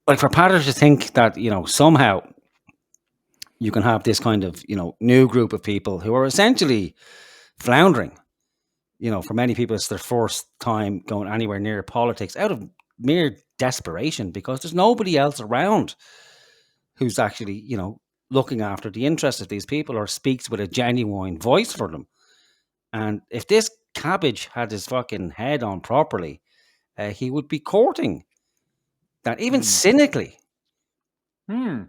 like for Patriot to think that, somehow you can have this kind of, new group of people who are essentially floundering. For many people, it's their first time going anywhere near politics out of mere desperation because there's nobody else around who's actually, looking after the interests of these people or speaks with a genuine voice for them. And if this cabbage had his fucking head on properly, he would be courting that, even cynically.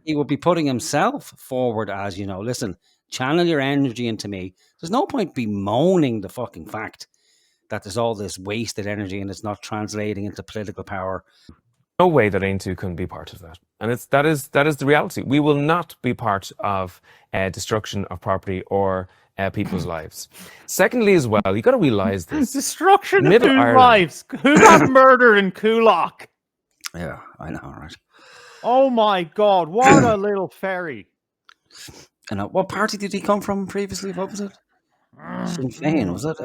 He would be putting himself forward as, listen, channel your energy into me. There's no point bemoaning the fucking fact that there's all this wasted energy and it's not translating into political power. No way that Aontú can be part of that. And that is the reality. We will not be part of destruction of property or people's lives. Secondly, as well, you got to realise this. Destruction of whose lives? Who got murdered in Kulak? Yeah, I know, right? Oh my God, what a little fairy. And what party did he come from previously? What was it? Sinn Féin, was it?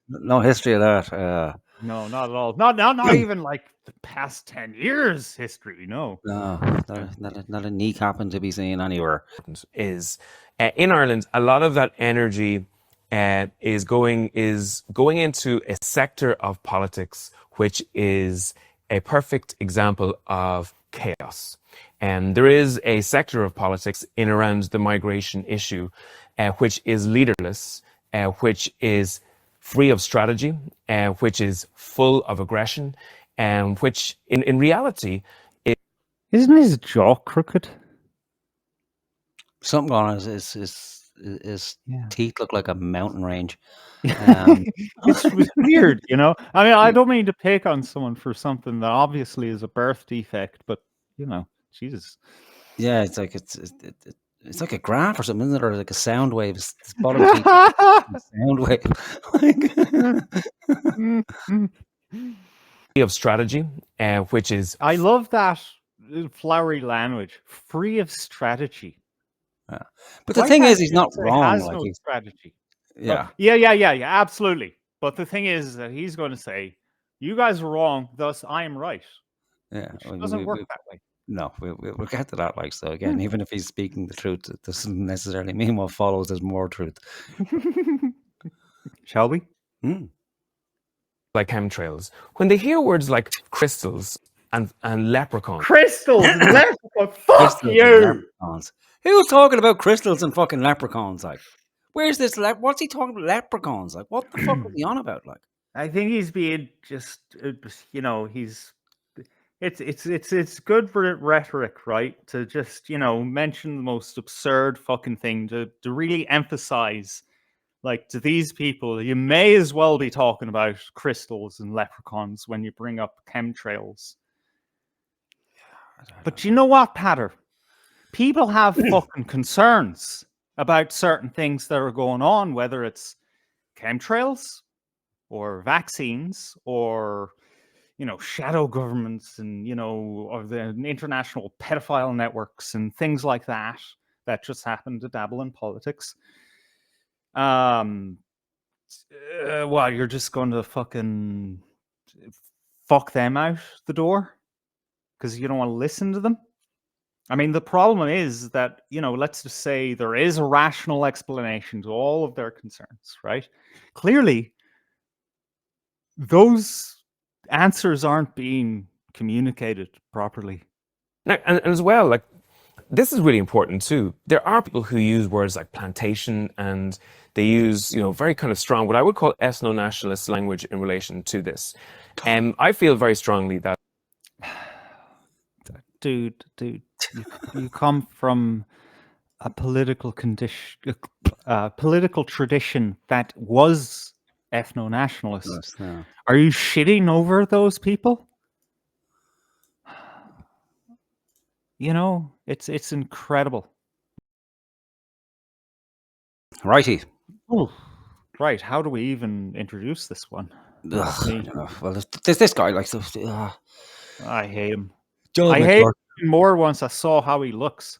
No history of that. No, not at all. Not even like the past 10 years history, no. No, not a kneecapping to be seen anywhere. Is in Ireland, a lot of that energy is going into a sector of politics which is a perfect example of chaos. And there is a sector of politics in around the migration issue, which is leaderless, which is free of strategy, which is full of aggression, and which in reality... Isn't his jaw crooked? Something on his teeth look like a mountain range. It's weird, I mean, I don't mean to pick on someone for something that obviously is a birth defect, but Jesus. Yeah, it's like it's like a graph or something, isn't it? Or like a sound wave. It's bottom teeth, a sound wave. Of strategy, which is... I love that flowery language. Free of strategy. Yeah. But the thing is, he's not wrong. Has no strategy. Yeah. Yeah, absolutely. But the thing is that he's going to say, you guys are wrong, thus I am right. Yeah. It doesn't work that way. No, we'll get to that. So again, even if he's speaking the truth, it doesn't necessarily mean what follows is more truth. Shall we? Like chemtrails. When they hear words like crystals and leprechauns. Crystals and leprechauns. Fuck you. Who's talking about crystals and fucking leprechauns? Like, where's this? What's he talking about? Leprechauns? Like, what the fuck is he on about? Like, I think he's being just, he's. It's good for rhetoric, right? To just mention the most absurd fucking thing to really emphasize, like, to these people, you may as well be talking about crystals and leprechauns when you bring up chemtrails. But you know what, Patter? People have fucking concerns about certain things that are going on, whether it's chemtrails or vaccines or, shadow governments and, or the international pedophile networks and things like that just happen to dabble in politics. Well, you're just going to fucking fuck them out the door because you don't want to listen to them. I mean, the problem is that, let's just say there is a rational explanation to all of their concerns, right? Clearly, those answers aren't being communicated properly. Now, and as well, like, this is really important too. There are people who use words like plantation, and they use, very kind of strong, what I would call ethno-nationalist language in relation to this. I feel very strongly that... Dude, you come from a political tradition that was ethno-nationalist. Yes, yeah. Are you shitting over those people? It's incredible. Righty. Oh, right. How do we even introduce this one? Well, there's this guy like I hate him. John I hate him more once I saw how he looks.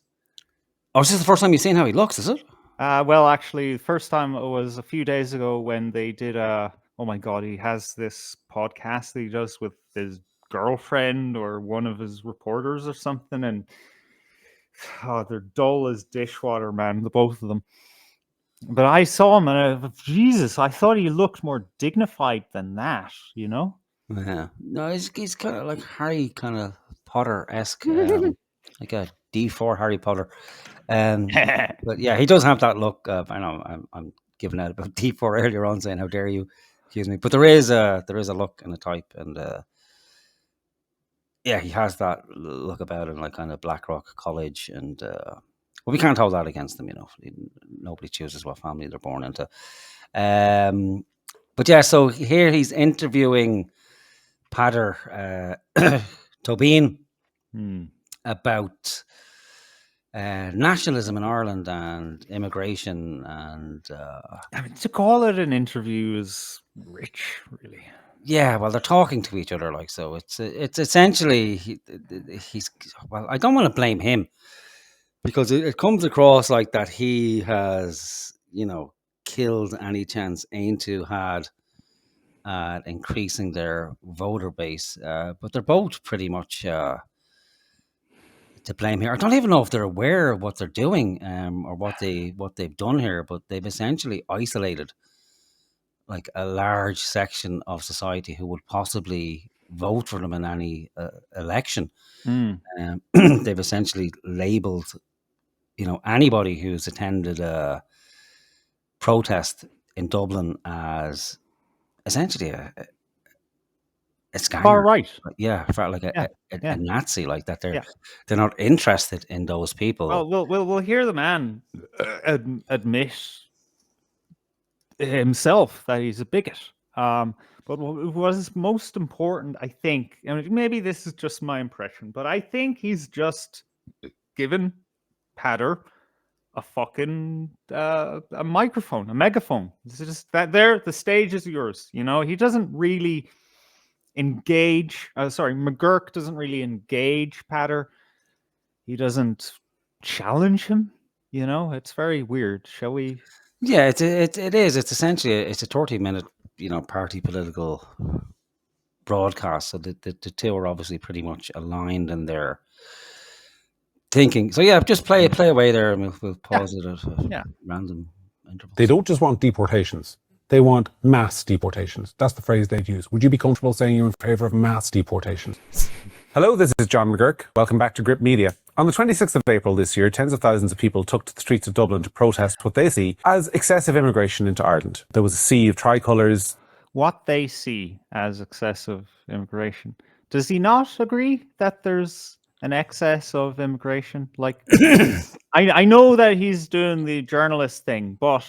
Oh, is this the first time you've seen how he looks? Is it? Well, actually, the first time it was a few days ago when they did. Oh my God, he has this podcast that he does with his girlfriend or one of his reporters or something, and they're dull as dishwater, man, the both of them. But I saw him, and Jesus, I thought he looked more dignified than that, you know? Yeah. No, he's kind of like Harry kind of Potter-esque, like a D4 Harry Potter. But yeah, he does have that look. I know I'm giving out about D4 earlier on, saying how dare you accuse me. But there is a look and a type, and yeah, he has that look about him, like kind of Blackrock College, and well, we can't hold that against him, you know. Nobody chooses what family they're born into. But yeah, so here he's interviewing Peadar Tóibín about nationalism in Ireland and immigration, and I mean, to call it an interview is rich, really. yeah, well, they're talking to each other, like, so it's essentially he's well, I don't want to blame him, because it comes across like that he has, you know, killed any chance Aontú had at increasing their voter base, but they're both pretty much to blame here. I don't even know if they're aware of what they're doing, or what they've done here, but they've essentially isolated like a large section of society who would possibly vote for them in any election. They've essentially labeled, you know, anybody who's attended a protest in Dublin as essentially a scammer. All right. Yeah, for like a Yeah. Nazi, like that. They're Yeah. they're not interested in those people. Well, we'll hear the man admit himself that he's a bigot. But what is most important, I think, and maybe this is just my impression, but I think he's just given Peadar a fucking a microphone, a megaphone. It's just that there, the stage is yours. You know, he doesn't really engage. McGurk doesn't really engage Peadar. He doesn't challenge him. You know, it's very weird. Shall we? Yeah, it is. It's essentially it's a 30-minute, you know, party political broadcast. So the two are obviously pretty much aligned in their thinking. So yeah, just play away there, and we'll pause it at random intervals. They don't just want deportations. They want mass deportations. That's the phrase they'd use. Would you be comfortable saying you're in favour of mass deportations? Hello, this is John McGurk. Welcome back to Grip Media. On the 26th of April this year, tens of thousands of people took to the streets of Dublin to protest what they see as excessive immigration into Ireland. There was a sea of tricolours. What they see as excessive immigration. Does he not agree that there's an excess of immigration? Like, I know that he's doing the journalist thing, but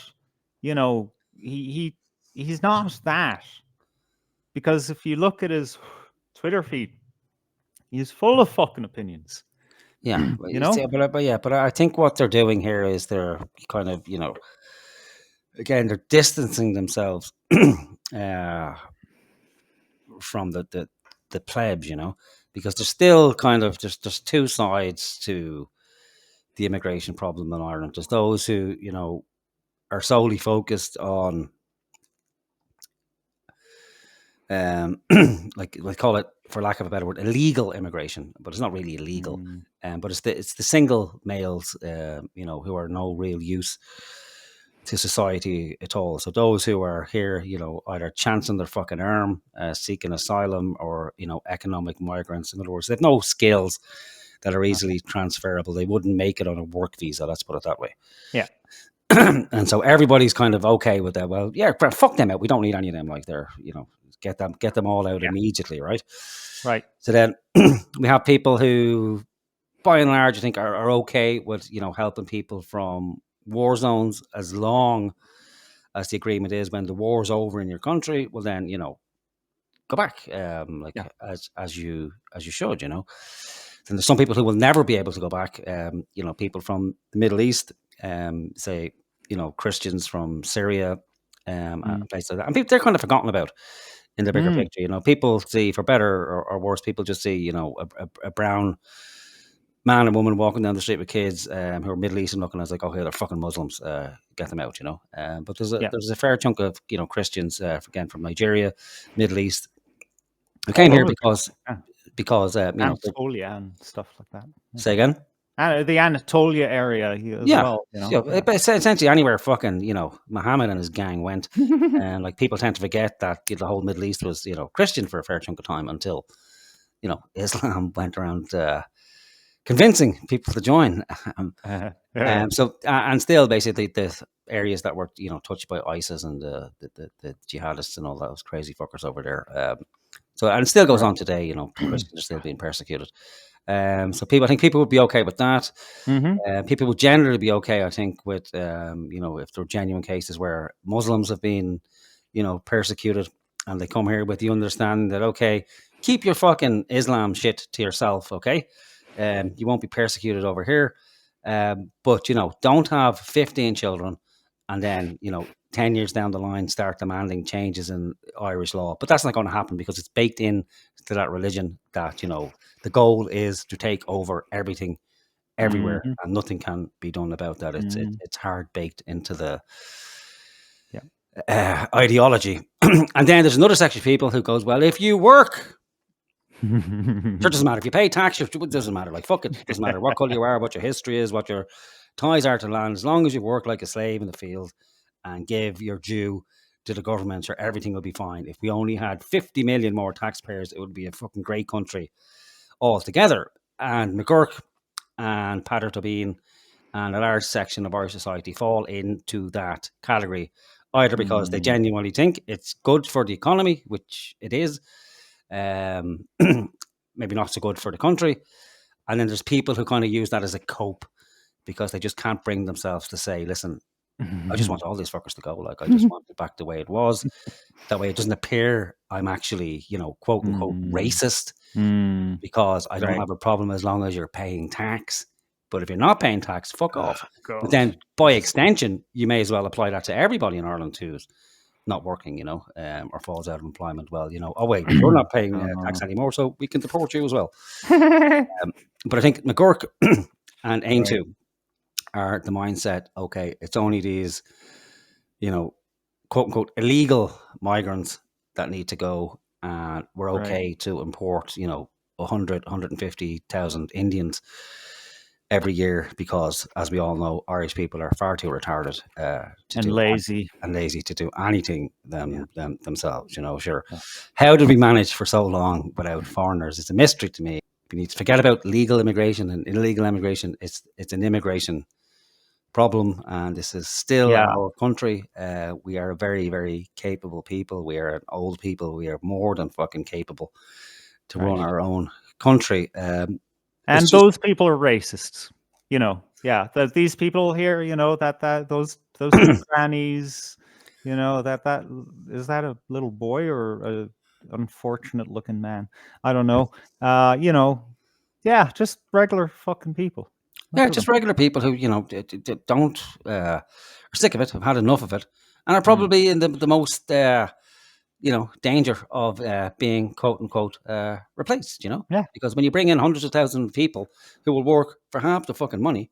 you know, he's not that. Because if you look at his Twitter feed, he's full of fucking opinions. Yeah, You know? but I think what they're doing here is they're kind of, you know, again, they're distancing themselves from the plebs, you know, because there's still kind of there's two sides to the immigration problem in Ireland. There's those who, you know, are solely focused on like we call it, for lack of a better word, illegal immigration, but it's not really illegal. But it's the single males, you know, who are no real use to society at all. So those who are here, you know, either chancing their fucking arm, seeking asylum, or, you know, economic migrants. In other words, they have no skills that are easily transferable. They wouldn't make it on a work visa. Let's put it that way. Yeah. And so everybody's kind of okay with that. Well, yeah, fuck them out. We don't need any of them. Like, they're, you know, get them all out immediately, right? Right. So then we have people who, by and large, I think are okay with, you know, helping people from war zones, as long as the agreement is when the war's over in your country, well then, you know, go back, as you should, you know. And there's some people who will never be able to go back. You know, people from the Middle East, say, you know, Christians from Syria, and places like that, and people, they're kind of forgotten about in the bigger picture. You know, people see, for better or worse, people just see, you know, a brown man and woman walking down the street with kids who are Middle Eastern looking. I was like, okay, they're fucking Muslims. Get them out, you know. But there's a fair chunk of, you know, Christians, again, from Nigeria, Middle East, who came here because because Anatolia and stuff like that. say again. And the Anatolia area as well. Essentially anywhere fucking Muhammad and his gang went, and like people tend to forget that the whole Middle East was Christian for a fair chunk of time until Islam went around convincing people to join. And still basically the areas that were touched by ISIS and the jihadists and all those crazy fuckers over there. So and it still goes on today. Christians are still being persecuted. So I think people would be okay with that. People would generally be okay, I think, with if there are genuine cases where Muslims have been persecuted and they come here with the understanding that okay, keep your fucking Islam shit to yourself, okay? You won't be persecuted over here. But don't have 15 children and then 10 years down the line start demanding changes in Irish law. But that's not going to happen because it's baked in to that religion that the goal is to take over everything everywhere, and nothing can be done about that. It's hard baked into the ideology. And then there's another section of people who goes, well, if you work, it doesn't matter if you pay tax. It doesn't matter. Like fuck it. It doesn't matter what color you are, what your history is, what your ties are to land. As long as you work like a slave in the field and give your due to the government, sure, everything will be fine. If we only had 50 million more taxpayers, it would be a fucking great country altogether. And McGurk and Patriot and a large section of Irish society fall into that category, either because they genuinely think it's good for the economy, which it is, maybe not so good for the country. And then there's people who kind of use that as a cope because they just can't bring themselves to say, listen, I just want all these fuckers to go. Like, I just want it back the way it was. That way it doesn't appear I'm actually, quote unquote, racist because I don't have a problem as long as you're paying tax. But if you're not paying tax, fuck off. But then by extension, you may as well apply that to everybody in Ireland who's not working, or falls out of employment. Well, oh wait, you're not paying tax anymore, so we can deport you as well. But I think McGurk and Aontú are the mindset, okay, it's only these, quote unquote, illegal migrants that need to go, and we're okay to import, 150,000 Indians every year because, as we all know, Irish people are far too retarded and lazy to do anything themselves. Sure. How did we manage for so long without foreigners? It's a mystery to me. We need to forget about legal immigration and illegal immigration. It's an immigration problem, and this is still our country. We are a very, very capable people. We are an old people. We are more than fucking capable to run our own country. And those people are racists, that these people here, that those grannies, that is that a little boy or a unfortunate looking man? I don't know. Just regular fucking people. Just regular people who, don't are sick of it, have had enough of it, and are probably in the most danger of being quote unquote replaced, because when you bring in hundreds of thousands of people who will work for half the fucking money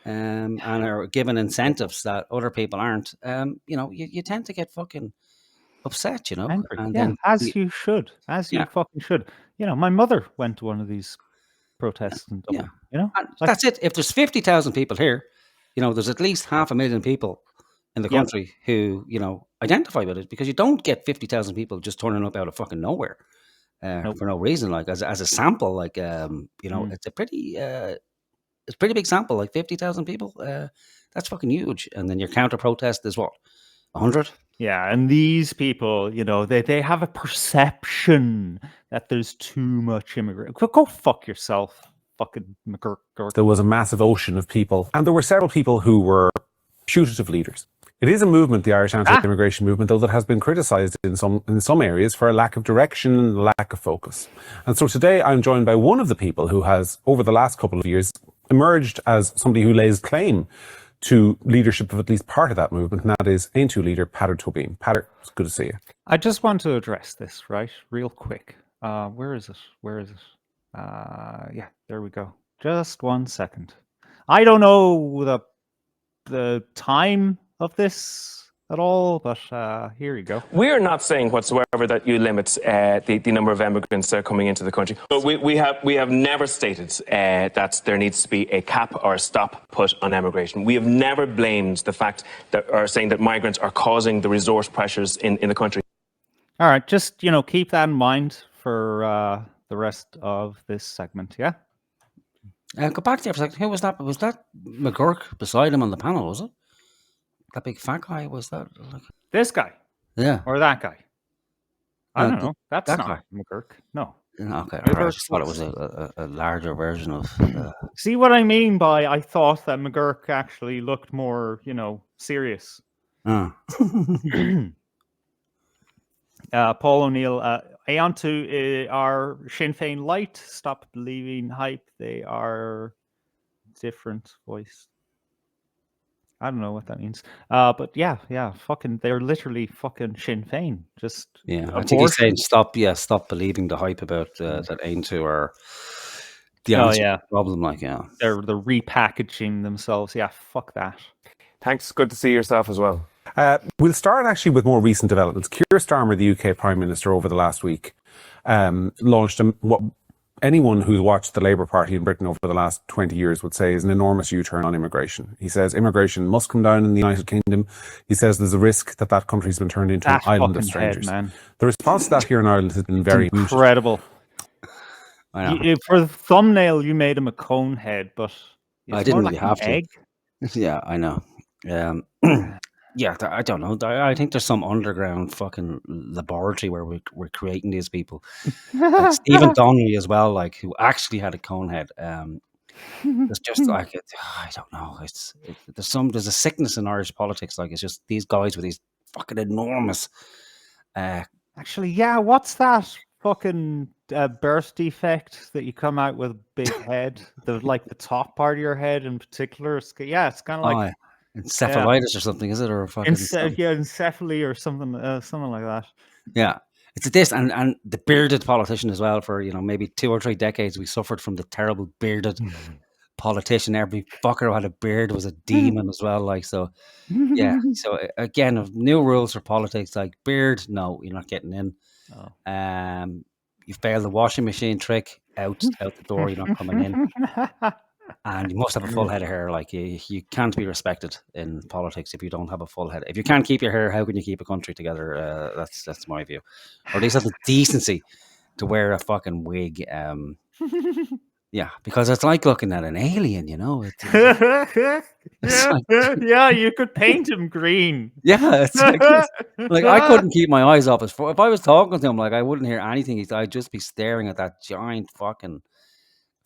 and are given incentives that other people aren't, you tend to get fucking upset, Angry. And then you fucking should. My mother went to one of these protests in Dublin, and that's it. If there's 50,000 people here, there's at least 500,000 people in the country who, identify with it, because you don't get 50,000 people just turning up out of fucking nowhere for no reason. Like as a sample, like, it's a pretty big sample, like 50,000 people. That's fucking huge. And then your counter protest is what? 100? Yeah. And these people, they have a perception that there's too much immigrant. Go fuck yourself. Fucking McGurk. There was a massive ocean of people, and there were several people who were putative leaders. It is a movement, the Irish anti-immigration movement, though, that has been criticised in some areas for a lack of direction and lack of focus. And so today I'm joined by one of the people who has, over the last couple of years, emerged as somebody who lays claim to leadership of at least part of that movement, and that is Aontú leader Patriot. Patriot, it's good to see you. I just want to address this, right, real quick. Where is it? There we go. Just 1 second. I don't know the time of this at all, but here you go. We are not saying whatsoever that you limit the number of immigrants that are coming into the country. But we have never stated that there needs to be a cap or a stop put on emigration. We have never blamed the fact that, or saying that migrants are causing the resource pressures in the country. All right, just keep that in mind for the rest of this segment. Yeah. Go back there for a second. Who was that? Was that McGurk beside him on the panel? Was it that big fat guy? Was that like This guy yeah? or that guy? I don't know. That's that not guy. McGurk. No. Okay, McGurk I just thought it was a larger version of. See what I mean by I thought that McGurk actually looked more, serious. Paul O'Neill, Aontú are Sinn Féin light. Stop believing hype. They are different voice. I don't know what that means. But yeah, fucking, they're literally fucking Sinn Féin. Just I think he's saying stop believing the hype about that Aontú are the answer to the problem. They're repackaging themselves. Yeah, fuck that. Thanks. Good to see yourself as well. We'll start actually with more recent developments. Keir Starmer, the UK Prime Minister, over the last week, launched what anyone who's watched the Labour Party in Britain over the last 20 years would say is an enormous U-turn on immigration. He says immigration must come down in the United Kingdom. He says there's a risk that country's been turned into an island of strangers. Man. The response to that here in Ireland has been very incredible. For the thumbnail, you made him a cone head, but I didn't really have egg. to. Yeah, I know. Yeah, I don't know. I think there's some underground fucking laboratory where we're creating these people. Like Stephen Donnelly as well, like who actually had a cone head. It's just like I don't know. There's a sickness in Irish politics. Like it's just these guys with these fucking enormous. Actually, yeah. What's that fucking birth defect that you come out with a big head? The top part of your head in particular. It's kind of like. Encephalitis or something, is it? Or fucking encephaly or something like that. Yeah, it's this and the bearded politician as well. For maybe 2 or 3 decades, we suffered from the terrible bearded politician. Every fucker who had a beard was a demon as well. Like so, yeah. So again, new rules for politics like beard. No, you're not getting in. Oh. You failed the washing machine trick. Out the door. You're not coming in. And you must have a full head of hair. Like you can't be respected in politics if you don't have a full head. If you can't keep your hair, how can you keep a country together? That's my view. Or at least have the decency to wear a fucking wig. Yeah, because it's like looking at an alien. It's like, yeah, you could paint him green. Yeah, it's like I couldn't keep my eyes off his. If I was talking to him, like I wouldn't hear anything. I'd just be staring at that giant fucking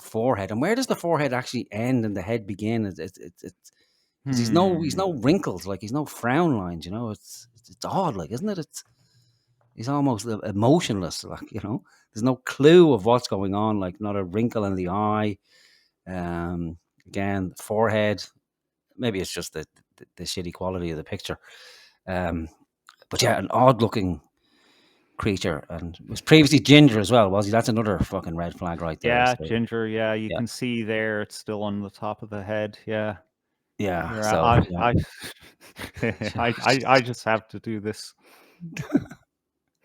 forehead. And where does the forehead actually end and the head begin? It's he's no wrinkles, like he's no frown lines. It's odd, like, isn't it? He's almost emotionless, like, there's no clue of what's going on, like not a wrinkle in the eye. Again, the forehead, maybe it's just the shitty quality of the picture. But yeah, an odd looking creature, and it was previously ginger as well, was he? That's another fucking red flag right there. Yeah, so, ginger. Yeah, you can see there it's still on the top of the head. Yeah. So I just have to do this.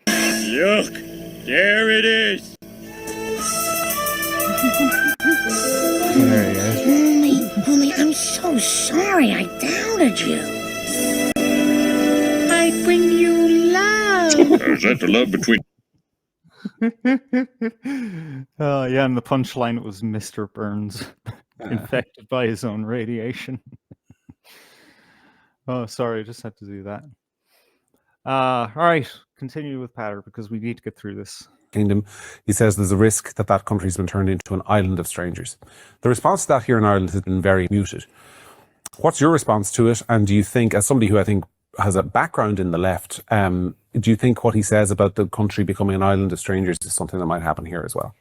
Look, there it is. There he is. Homie, I'm so sorry I doubted you. I bring you love. Is that the love between? Yeah, and the punchline was Mr. Burns infected by his own radiation. Oh, sorry, I just had to do that. All right, continue with Peadar because we need to get through this. Kingdom, he says there's a risk that country's been turned into an island of strangers. The response to that here in Ireland has been very muted. What's your response to it? And do you think, as somebody who I think has a background in the left, do you think what he says about the country becoming an island of strangers is something that might happen here as well?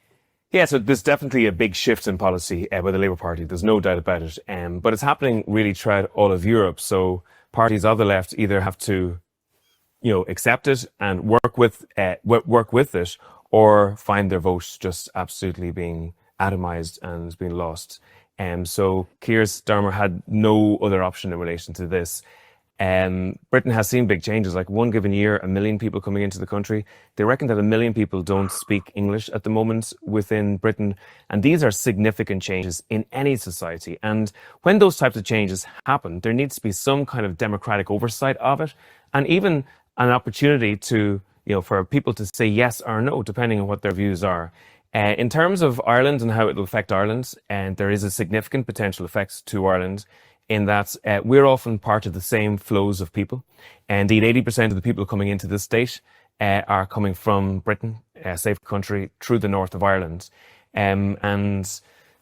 Yeah, so there's definitely a big shift in policy by the Labour Party. There's no doubt about it. But it's happening really throughout all of Europe. So parties of the left either have to, accept it and work with it, or find their vote just absolutely being atomized and being lost. So Keir Starmer had no other option in relation to this. Britain has seen big changes. Like one given year, 1 million people coming into the country. They reckon that 1 million people don't speak English at the moment within Britain. And these are significant changes in any society. And when those types of changes happen, there needs to be some kind of democratic oversight of it. And even an opportunity to, for people to say yes or no, depending on what their views are. In terms of Ireland and how it will affect Ireland, and there is a significant potential effects to Ireland in that we're often part of the same flows of people. And indeed, 80% of the people coming into this state are coming from Britain, a safe country, through the north of Ireland. And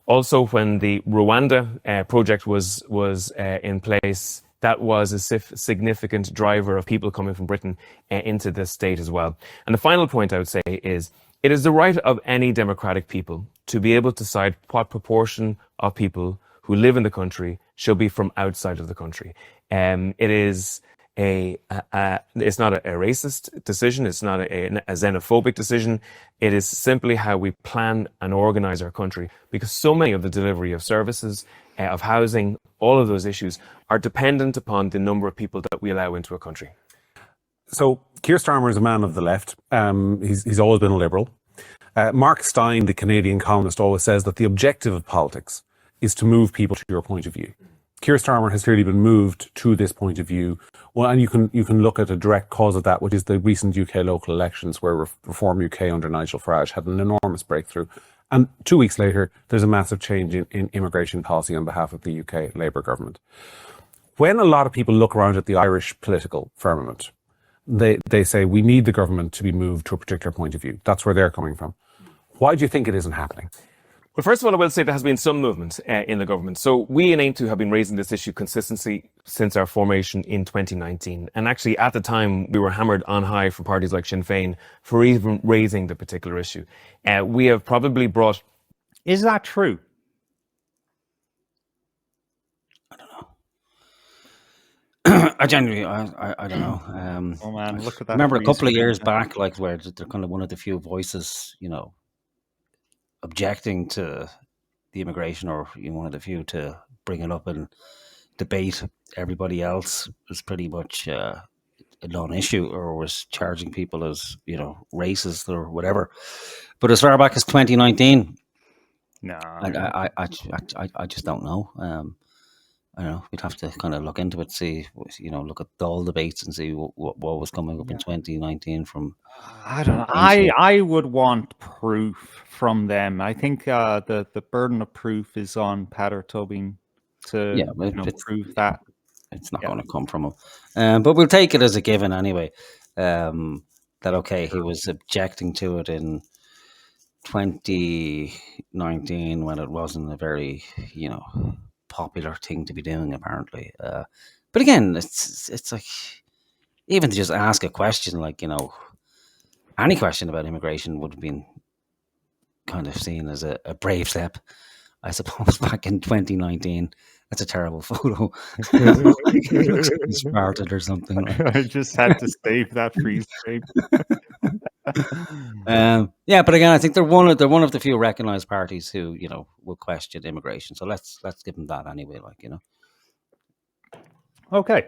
also when the Rwanda project was in place, that was a significant driver of people coming from Britain into this state as well. And the final point I would say is, it is the right of any democratic people to be able to decide what proportion of people who live in the country shall be from outside of the country. It is it's not a racist decision. It's not a xenophobic decision. It is simply how we plan and organize our country, because so many of the delivery of services, of housing, all of those issues are dependent upon the number of people that we allow into a country. So Keir Starmer is a man of the left. He's always been a liberal. Mark Steyn, the Canadian columnist, always says that the objective of politics is to move people to your point of view. Keir Starmer has clearly been moved to this point of view. Well, and you can look at a direct cause of that, which is the recent UK local elections, where Reform UK under Nigel Farage had an enormous breakthrough. And 2 weeks later, there's a massive change in immigration policy on behalf of the UK Labour government. When a lot of people look around at the Irish political firmament, they say we need the government to be moved to a particular point of view. That's where they're coming from. Why do you think it isn't happening? Well, first of all, I will say there has been some movement in the government. So we in Aontú have been raising this issue consistently since our formation in 2019. And actually, at the time, we were hammered on high from parties like Sinn Féin for even raising the particular issue. We have probably brought... Is that true? I genuinely, I don't know. Oh man, look at that. I remember a couple of years back, like where they're kind of one of the few voices, objecting to the immigration, or one of the few to bring it up and debate. Everybody else was pretty much a non-issue, or was charging people as racist or whatever. But as far back as 2019, no, I just don't know. I don't know. We'd have to kind of look into it, see, look at all debates and see what was coming up in 2019 from. I don't know. I would want proof from them. I think the burden of proof is on Patriot Tóibín to prove that. It's not going to come from him. But we'll take it as a given anyway. That okay, he was objecting to it in 2019 when it wasn't a very, popular thing to be doing, apparently. But again, it's like, even to just ask a question, like, any question about immigration would have been kind of seen as a brave step, I suppose, back in 2019. That's a terrible photo. He looks smarted or something. I just had to save that freeze frame. Yeah, but again, I think they're one of the few recognised parties who will question immigration. So let's give them that anyway. Okay.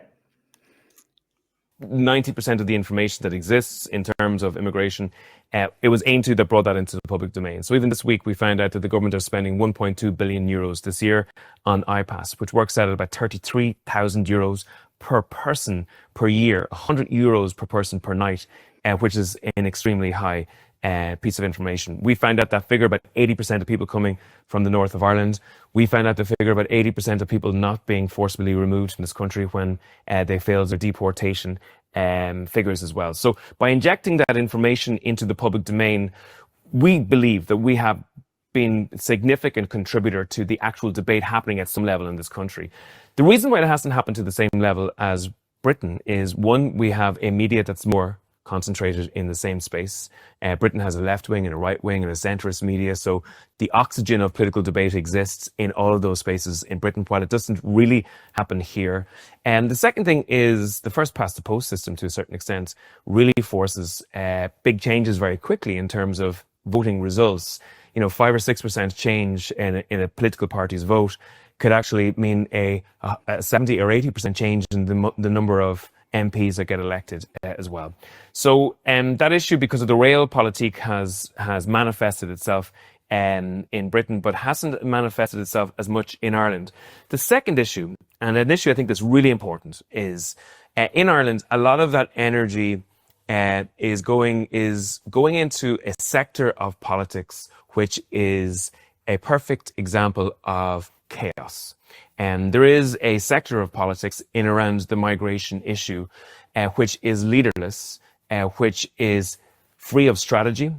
90% of the information that exists in terms of immigration, it was Aontú that brought that into the public domain. So even this week, we found out that the government are spending 1.2 billion euros this year on iPass, which works out at about 33,000 euros per person per year, 100 euros per person per night, which is an extremely high piece of information. We found out that figure about 80% of people coming from the north of Ireland. We found out the figure about 80% of people not being forcibly removed from this country when they failed their deportation figures as well. So by injecting that information into the public domain, we believe that we have been a significant contributor to the actual debate happening at some level in this country. The reason why it hasn't happened to the same level as Britain is, one, we have a media that's more concentrated in the same space. Britain has a left wing and a right wing and a centrist media, so the oxygen of political debate exists in all of those spaces in Britain, while it doesn't really happen here. And the second thing is the first past the post system, to a certain extent, really forces big changes very quickly in terms of voting results. 5 or 6% change in a political party's vote could actually mean a 70 or 80% change in the number of MPs that get elected as well. So that issue, because of the realpolitik, has manifested itself in Britain, but hasn't manifested itself as much in Ireland. The second issue, and an issue I think that's really important, is in Ireland, a lot of that energy is going into a sector of politics which is a perfect example of chaos. And there is a sector of politics in around the migration issue, which is leaderless, which is free of strategy,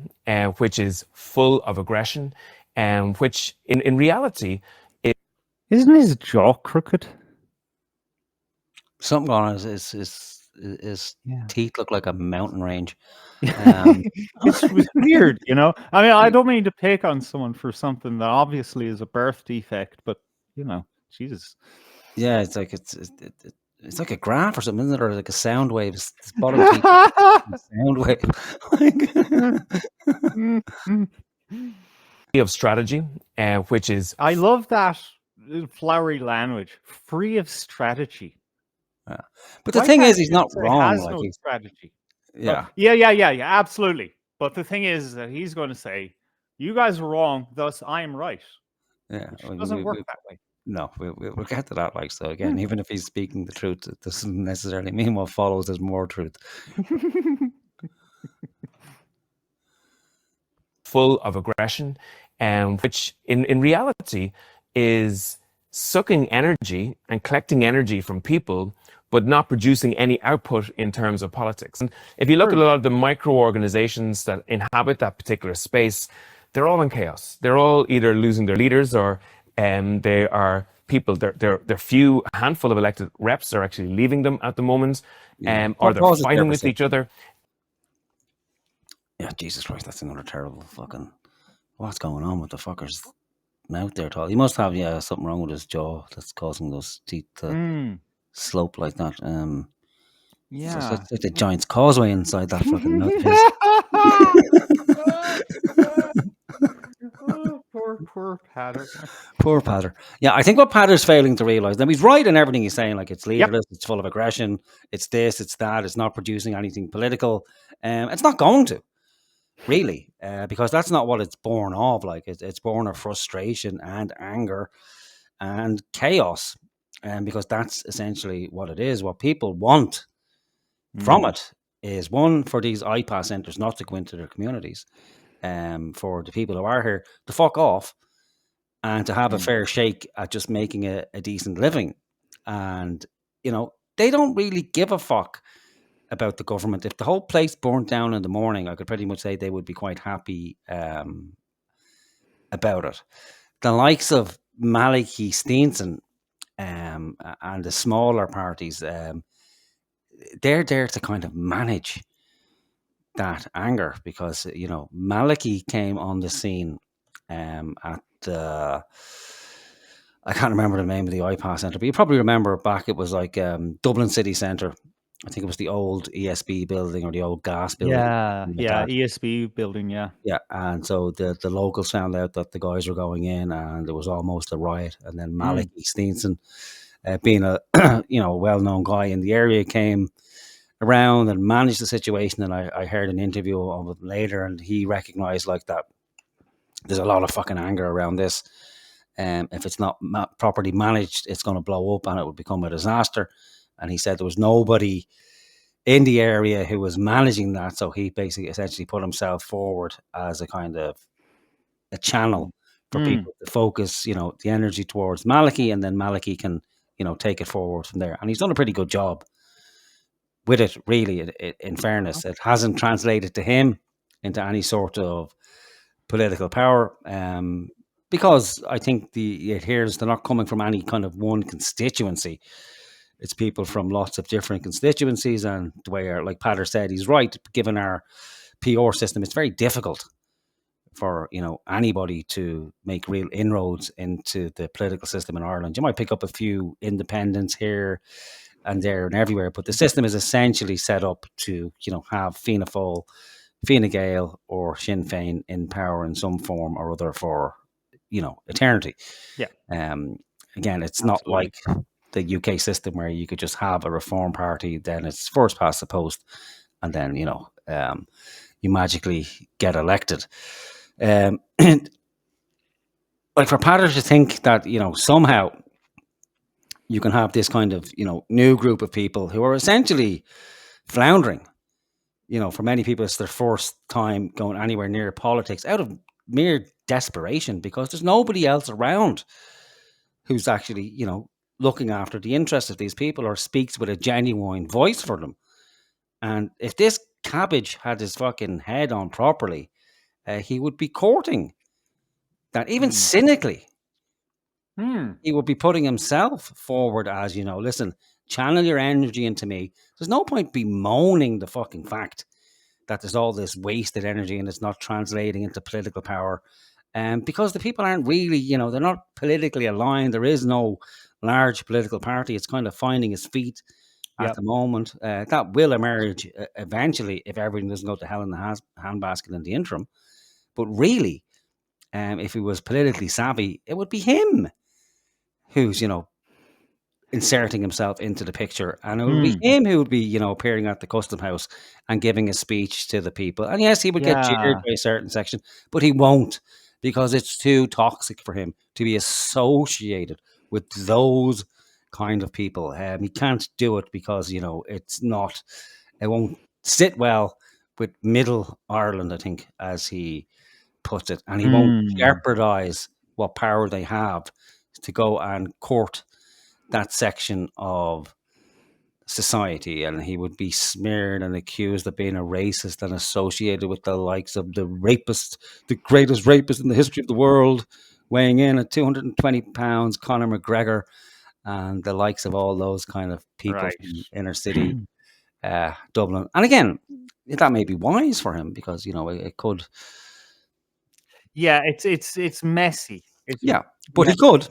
which is full of aggression, and which in reality Isn't his jaw crooked? Something on his Yeah. teeth look like a mountain range. It's weird, you know. I mean, I don't mean to pick on someone for something that obviously is a birth defect, but you know, Jesus. Yeah, it's like it's like a graph or something, isn't it? Or like a sound wave. His bottom teeth is a sound wave. free of strategy, which is I love that flowery language. Free of strategy. But the Why thing can't is, he's you not say wrong. has Like no he's, strategy. yeah, Yeah, absolutely. But the thing is that he's going to say, "You guys are wrong, thus I am right." yeah. Which doesn't work that way. No, we'll get to that. Like, so again, even if he's speaking the truth, it doesn't necessarily mean what follows is more truth. full of aggression, which in reality is sucking energy and collecting energy from people, but not producing any output in terms of politics. And if you look at a lot of the micro-organizations that inhabit that particular space, they're all in chaos. They're all either losing their leaders, or they are people, their few handful of elected reps are actually leaving them at the moment, or they're fighting with each other. Yeah, Jesus Christ, that's another terrible fucking. What's going on with the fuckers out there? He must have something wrong with his jaw that's causing those teeth to slope like that. Yeah. It's like the Giant's Causeway inside that fucking mouth of his. Poor Patter. Poor Patter. Yeah, I think what Patter's failing to realise, now he's right in everything he's saying, like it's leaderless, it's full of aggression, it's this, it's that, it's not producing anything political. It's not going to, really, because that's not what it's born of. Like it's born of frustration and anger and chaos, and because that's essentially what it is. What people want from it is, one, for these IPA centres not to go into their communities, for the people who are here to fuck off and to have a fair shake at just making a decent living. And, you know, they don't really give a fuck about the government. If the whole place burned down in the morning, I could pretty much say they would be quite happy about it. The likes of Malachy Steenson and the smaller parties, they're there to kind of manage that anger, because, you know, Malachy came on the scene at I can't remember the name of the IPA centre, but you probably remember back, it was like Dublin City Centre. I think it was the old ESB building or the old gas building. Yeah, ESB building, yeah. Yeah, and so the locals found out that the guys were going in, and there was almost a riot. And then Malachy Steenson, being a well-known guy in the area, came around and managed the situation. And I heard an interview of him later, and he recognised like that there's a lot of fucking anger around this. If it's not properly managed, it's going to blow up and it will become a disaster. And he said there was nobody in the area who was managing that, so he basically essentially put himself forward as a kind of a channel for people to focus, you know, the energy towards Malachy, and then Malachy can, you know, take it forward from there. And he's done a pretty good job with it, really. In fairness, it hasn't translated to him into any sort of political power, because I think the adherents, they're not coming from any kind of one constituency. It's people from lots of different constituencies, and the way, like Patter said, he's right. Given our PR system, it's very difficult for, you know, anybody to make real inroads into the political system in Ireland. You might pick up a few independents here and there and everywhere, but the system is essentially set up to, you know, have Fianna Fáil, Fine Gael, or Sinn Féin in power in some form or other for, you know, eternity. Yeah. again, it's not Absolutely. like the UK system where you could just have a Reform Party, then it's first past the post, and then you magically get elected. Like for Patriot to think that somehow you can have this kind of new group of people who are essentially floundering. For many people, it's their first time going anywhere near politics out of mere desperation because there's nobody else around who's actually, looking after the interests of these people or speaks with a genuine voice for them. And if this cabbage had his fucking head on properly, he would be courting that, even cynically. He would be putting himself forward as, listen, channel your energy into me. There's no point bemoaning the fucking fact that there's all this wasted energy and it's not translating into political power. Because the people aren't really, they're not politically aligned. There is no large political party. It's kind of finding its feet at the moment. That will emerge eventually if everything doesn't go to hell in the handbasket in the interim. But really, if he was politically savvy, it would be him who's, inserting himself into the picture, and it would be him who would be, appearing at the custom house and giving a speech to the people. And yes, he would get jeered by a certain section, but he won't, because it's too toxic for him to be associated with those kind of people. He can't do it because it won't sit well with Middle Ireland, I think, as he puts it, and he won't jeopardize what power they have to go and court that section of society. And he would be smeared and accused of being a racist and associated with the likes of the greatest rapist in the history of the world, weighing in at 220 pounds, Conor McGregor, and the likes of all those kind of people from inner city Dublin. And again, that may be wise for him because it could. Yeah, it's messy. But he could.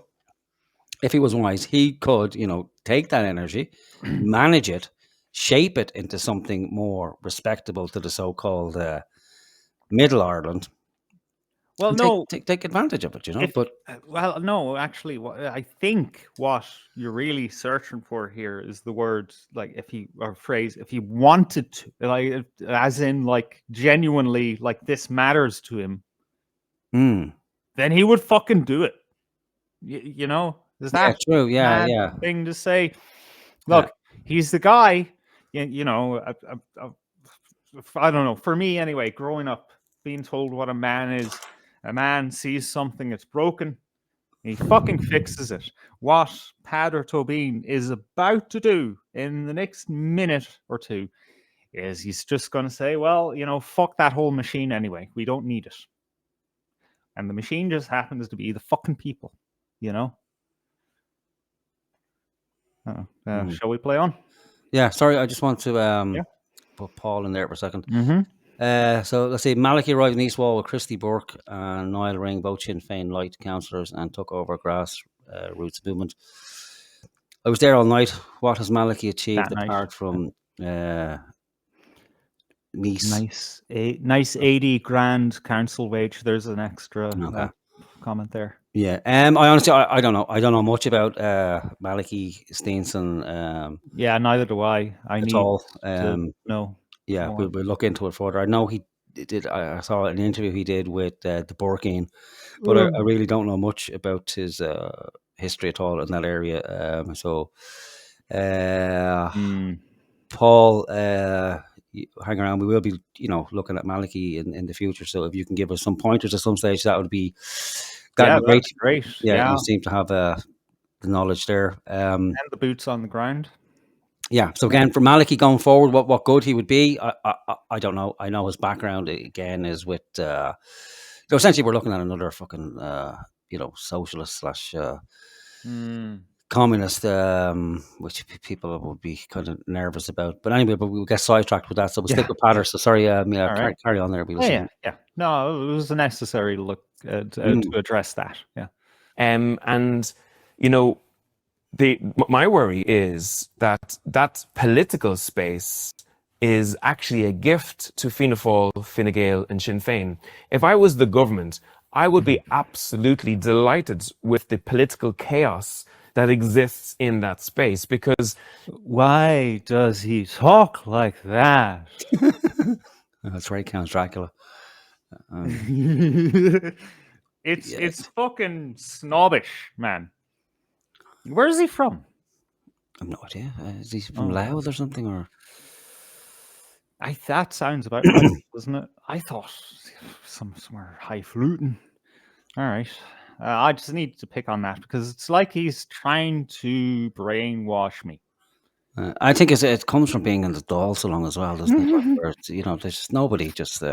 If he was wise, he could, take that energy, manage it, shape it into something more respectable to the so-called Middle Ireland. Well, no, take advantage of it, but no, actually, I think what you're really searching for here is the word, like, if he wanted to, like, as in, like, genuinely, like, this matters to him, then he would fucking do it. Is that true? Yeah. Thing to say. Look, he's the guy. I don't know. For me, anyway, growing up, being told what a man is, a man sees something that's broken, he fucking fixes it. What Tóibín is about to do in the next minute or two is he's just going to say, well, fuck that whole machine anyway. We don't need it. And the machine just happens to be the fucking people, Shall we play on? Yeah, sorry, I just want to put Paul in there for a second. So let's see, Malachy arrived in East Wall with Christy Burke and Niall Ring, both Sinn Féin light councillors, and took over grassroots movement. I was there all night. What has Malachy achieved apart from nice 80 grand council wage? There's an extra comment there. Yeah, I honestly, I don't know. I don't know much about Malachy Steenson. Yeah, neither do I. I need to know. Yeah, we'll look into it further. I know he did. I saw an interview he did with the Burkeen, but I really don't know much about his history at all in that area. Paul, hang around. We will be, looking at Malachy in the future. So if you can give us some pointers at some stage, that would be. That'd be great. Yeah, you seem to have the knowledge there. And the boots on the ground. Yeah. So again, for Malachy going forward, what good he would be, I don't know. I know his background again is with. Essentially, we're looking at another fucking socialist / communist, which people would be kind of nervous about. But anyway, we'll get sidetracked with that. So we'll stick with Patter. So sorry, carry on there. Yeah. No, it was necessary to look to address that. Yeah. And my worry is that political space is actually a gift to Fianna Fáil, Fine Gael and Sinn Féin. If I was the government, I would be absolutely delighted with the political chaos that exists in that space, because Why does he talk like that? That's right, Count Dracula. It's Yeah. it's fucking snobbish, man. Where is he from? I've no idea. Is he from Oh. Laos or something? Or That sounds about right, doesn't it? I thought somewhere highfalutin. All right. I just need to pick on that because it's like he's trying to brainwash me. I think it comes from being in the doll so long as well, doesn't it? Like, where it's, there's just nobody just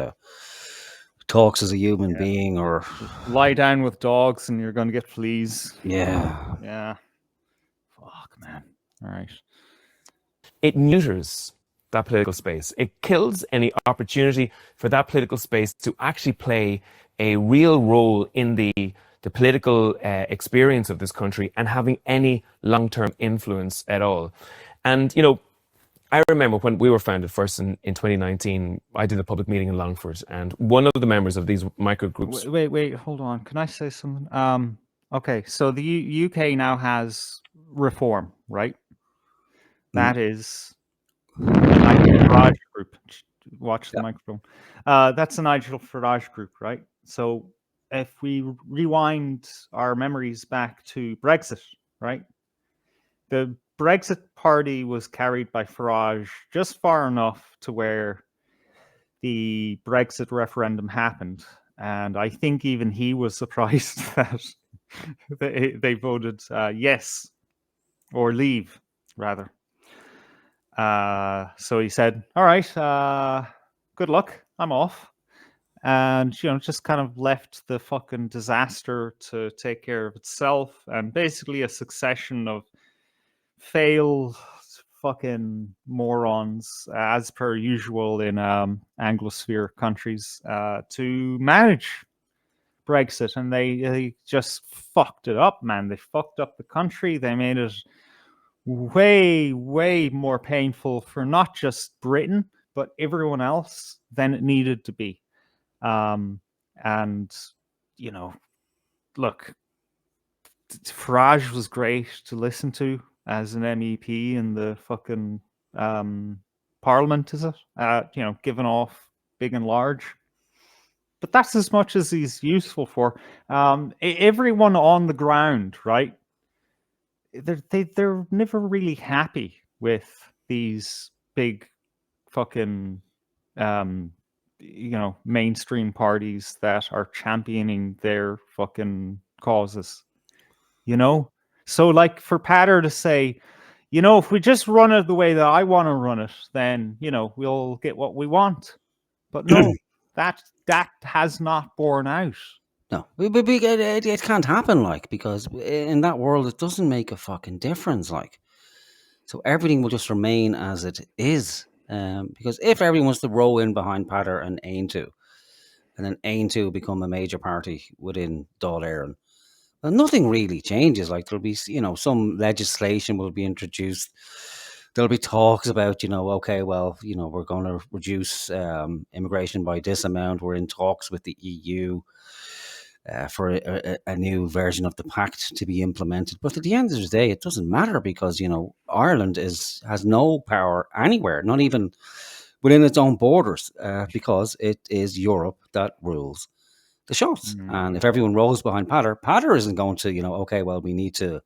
talks as a human being, or Lie down with dogs and you're going to get fleas. yeah. Yeah. Fuck, man. All right. it neuters that political space. It kills any opportunity for that political space to actually play a real role in the political experience of this country and having any long-term influence at all. And, I remember when we were founded first in 2019, I did a public meeting in Longford, and one of the members of these microgroups... Wait, hold on. Can I say something? Okay, so the UK now has reform, right? That is the Nigel Farage group. Watch the microphone. That's the Nigel Farage group, right? So if we rewind our memories back to Brexit, right? The Brexit party was carried by Farage just far enough to where the Brexit referendum happened. And I think even he was surprised that they voted yes, or leave, rather. So he said, all right, good luck, I'm off. And, just kind of left the fucking disaster to take care of itself. And basically a succession of failed fucking morons, as per usual in Anglosphere countries, to manage Brexit. And they just fucked it up, man. They fucked up the country. They made it way, way more painful for not just Britain, but everyone else than it needed to be. And, look, Farage was great to listen to as an MEP in the fucking parliament, is it? Given off big and large. But that's as much as he's useful for. Everyone on the ground, right? They're never really happy with these big fucking mainstream parties that are championing their fucking causes. So like for Peadar to say, if we just run it the way that I want to run it, then we'll get what we want. But no, that has not borne out. No, it can't happen, like, because in that world it doesn't make a fucking difference, like. So everything will just remain as it is. Because if everyone was to row in behind Peadar and Aontú, and then Aontú become a major party within Dáil Éireann, well, nothing really changes. Like, there'll be, some legislation will be introduced. There'll be talks about, okay, well, we're going to reduce immigration by this amount. We're in talks with the EU for a new version of the pact to be implemented. But at the end of the day, it doesn't matter because, Ireland has no power anywhere, not even within its own borders, because it is Europe that rules the shots. And if everyone rolls behind Peadar isn't going to, okay, well, we need to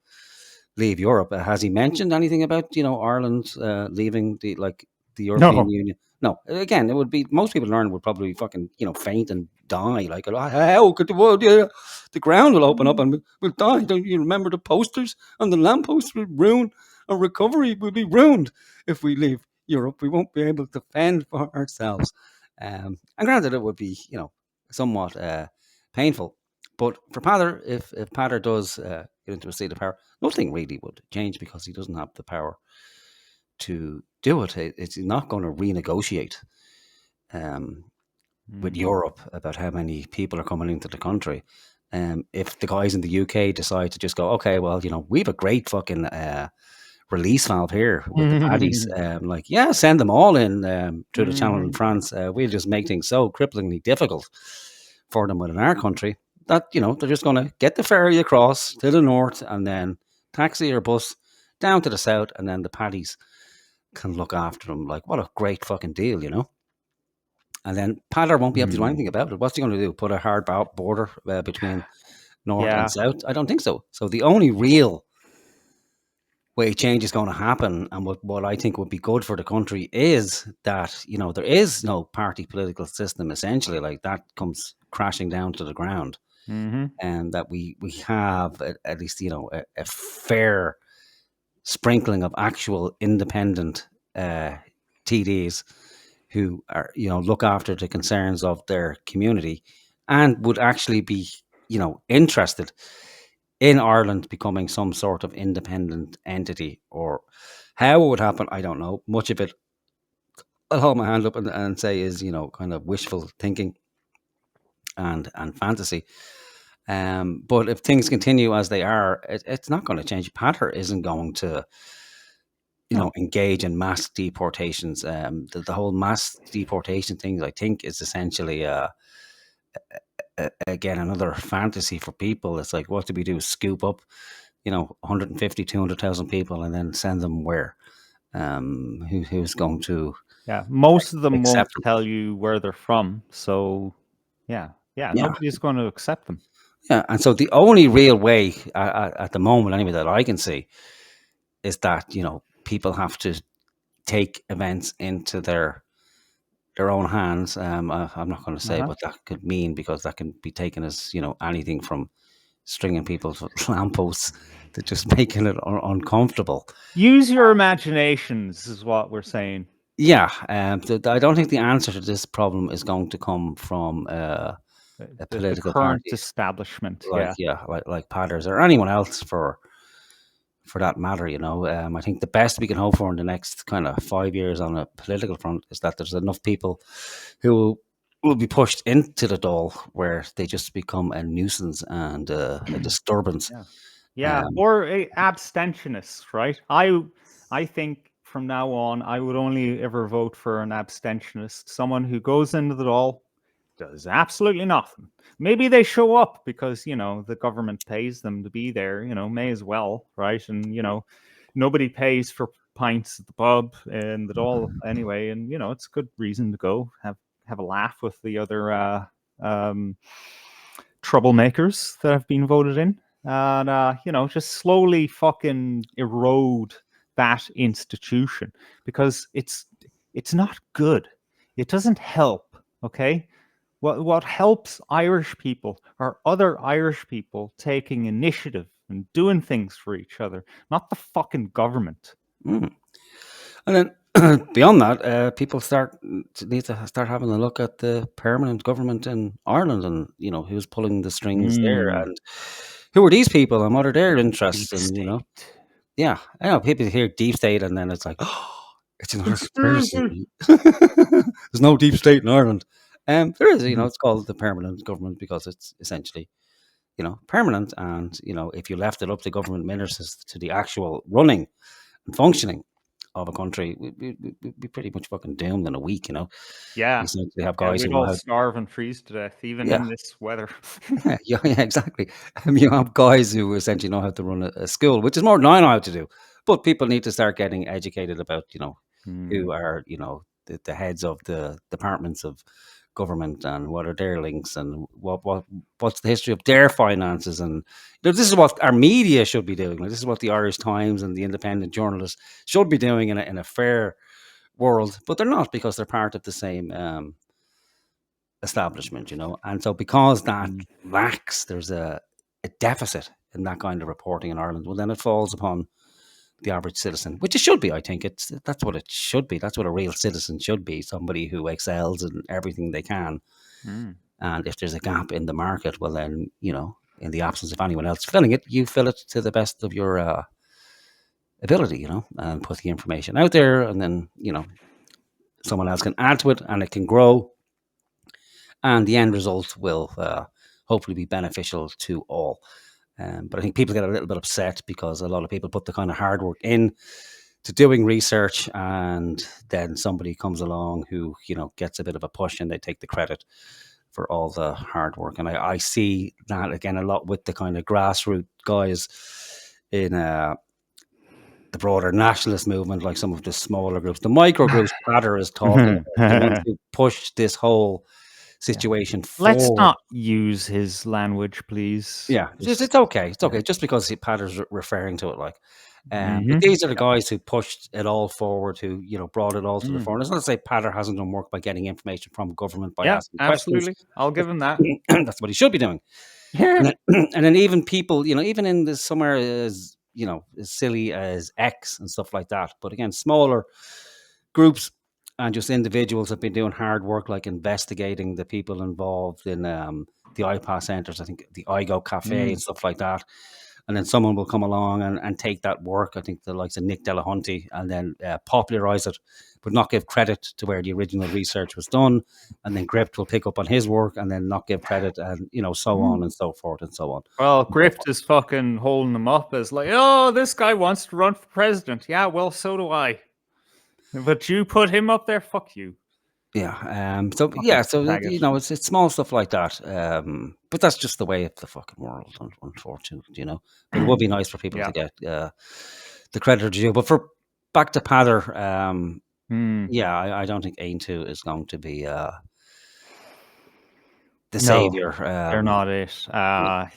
leave Europe. Has he mentioned anything about, Ireland leaving the European Union? No. Again, it would be, most people in Ireland would probably fucking, faint and die. Like, how could the world, the ground will open up and we'll die. Don't you remember the posters on the lampposts will ruin? Our recovery will be ruined if we leave Europe. We won't be able to fend for ourselves. And granted, it would be, somewhat painful. But for Peadar, if Peadar does get into a state of power, nothing really would change because he doesn't have the power to do it. It's not going to renegotiate with Europe about how many people are coming into the country. If the guys in the UK decide to just go, okay, well, we have a great fucking release valve here with the paddies. Send them all in through the channel in France. We'll just make things so cripplingly difficult for them within our country. that, they're just going to get the ferry across to the north and then taxi or bus down to the south, and then the paddies can look after them. Like, what a great fucking deal, And then Peadar won't be able to do anything about it. What's he going to do? Put a hard border between north and south? I don't think so. So the only real way change is going to happen, and what I think would be good for the country is that, there is no party political system, essentially. Like, that comes crashing down to the ground. And that we have at least, a fair sprinkling of actual independent TDs who are, look after the concerns of their community and would actually be, interested in Ireland becoming some sort of independent entity. Or how it would happen, I don't know. Much of it, I'll hold my hand up and say, is, kind of wishful thinking and fantasy. But if things continue as they are, it's not going to change. Peadar isn't going to, engage in mass deportations. The whole mass deportation thing, I think, is essentially again another fantasy for people. It's like, what do we do? Scoop up, 150, 200,000 people and then send them where? Who's going to? Yeah, most of them won't accept them? tell you where they're from. So, yeah, nobody's going to accept them. Yeah, and so the only real way at the moment, anyway, that I can see is that, people have to take events into their own hands. I'm not going to say what that could mean, because that can be taken as, anything from stringing people to lampposts to just making it uncomfortable. Use your imaginations is what we're saying. Yeah, I don't think the answer to this problem is going to come from a political the current party establishment. like Peadar's or anyone else for that matter. I think the best we can hope for in the next kind of 5 years on a political front is that there's enough people who will be pushed into the Dáil where they just become a nuisance and a disturbance. Or abstentionists, right? I think from now on, I would only ever vote for an abstentionist, someone who goes into the Dáil, does absolutely nothing. Maybe they show up because, the government pays them to be there, may as well, right? And, nobody pays for pints at the pub and the Dáil anyway. And, it's a good reason to go have a laugh with the other troublemakers that have been voted in. And, just slowly fucking erode that institution, because it's not good. It doesn't help, okay? What helps Irish people are other Irish people taking initiative and doing things for each other, not the fucking government. And then beyond that, people need to start having a look at the permanent government in Ireland and, who's pulling the strings there and who are these people and what are their interests. And, yeah, I know people hear deep state and then it's like, oh, it's another conspiracy. There's no deep state in Ireland. There is, it's called the permanent government because it's essentially, permanent. And, if you left it up to government ministers to the actual running and functioning of a country, we'd be pretty much fucking doomed in a week, Yeah. They have guys we'd who all starve and freeze to death, even in this weather. yeah, exactly. You have guys who essentially know how to run a school, which is more than I know how to do. But people need to start getting educated about, who are, the heads of the departments of government and what are their links and what's the history of their finances. And this is what our media should be doing. Like, this is what the Irish Times and the independent journalists should be doing in a fair world, but they're not, because they're part of the same establishment, and so because that lacks, there's a deficit in that kind of reporting in Ireland. Well, then it falls upon the average citizen, which it should be. I think that's what it should be. That's what a real citizen should be: somebody who excels in everything they can. And if there's a gap in the market, well, then, in the absence of anyone else filling it, you fill it to the best of your ability, and put the information out there, and then, someone else can add to it, and it can grow, and the end result will hopefully be beneficial to all. But I think people get a little bit upset because a lot of people put the kind of hard work in to doing research, and then somebody comes along who, gets a bit of a push and they take the credit for all the hard work. And I see that again a lot with the kind of grassroots guys in the broader nationalist movement, like some of the smaller groups, the micro groups Patter is talking about, the ones who push this whole situation Let's forward. not use his language, please. Yeah, it's okay. It's okay. Just because Patter's referring to it, like, but these are the guys who pushed it all forward, who brought it all to the front. It's not to say Patter hasn't done work by getting information from government by asking absolutely. questions. I'll give him that. That's what he should be doing. Yeah. And then even people, even in this somewhere as as silly as X and stuff like that. But again, smaller groups and just individuals have been doing hard work, like investigating the people involved in the IPAS centres. I think the IGO Cafe and stuff like that. And then someone will come along and take that work. I think the likes of Nick Delahunty, and then popularise it, but not give credit to where the original research was done. And then Gript will pick up on his work and then not give credit, and so on and so forth and so on. Well, Gript is fucking holding them up as like, oh, this guy wants to run for president. Yeah, well, so do I. But you put him up there, fuck you. Yeah. So it's small stuff like that. But that's just the way of the fucking world, unfortunately. But it would be nice for people to get the credit due. But back to Patter, I don't think Aontú is going to be the savior. They're not it.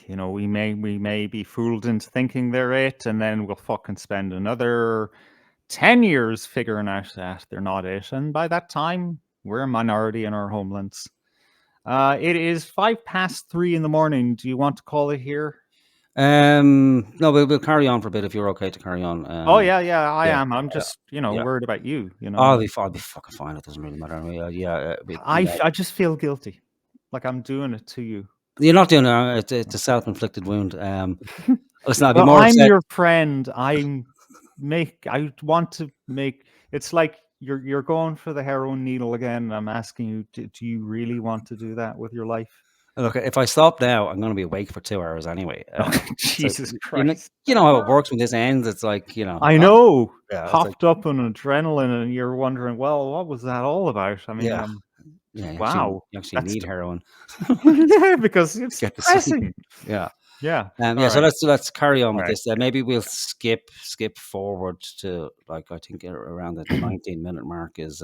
We may be fooled into thinking they're it, and then we'll fucking spend another 10 years figuring out that they're not it. And by that time, we're a minority in our homelands. It is 3:05 in the morning. Do you want to call it here? No, we'll carry on for a bit if you're okay to carry on. I am. I'm just, worried about you. I'll be fucking fine. It doesn't really matter. I just feel guilty, like I'm doing it to you. You're not doing it. It's a self-inflicted wound. Listen, I'll be Well, more I'm upset. your friend. I want to make. It's like you're going for the heroin needle again. And I'm asking you, do you really want to do that with your life? Look, if I stop now, I'm going to be awake for 2 hours anyway. Jesus Christ! You know how it works when this ends. It's like I know, puffed up on adrenaline, and you're wondering, well, what was that all about? I mean, wow, you actually need heroin. Yeah, because it's depressing. Yeah. So let's carry on with this. Maybe we'll skip forward to I think around the 19-minute mark is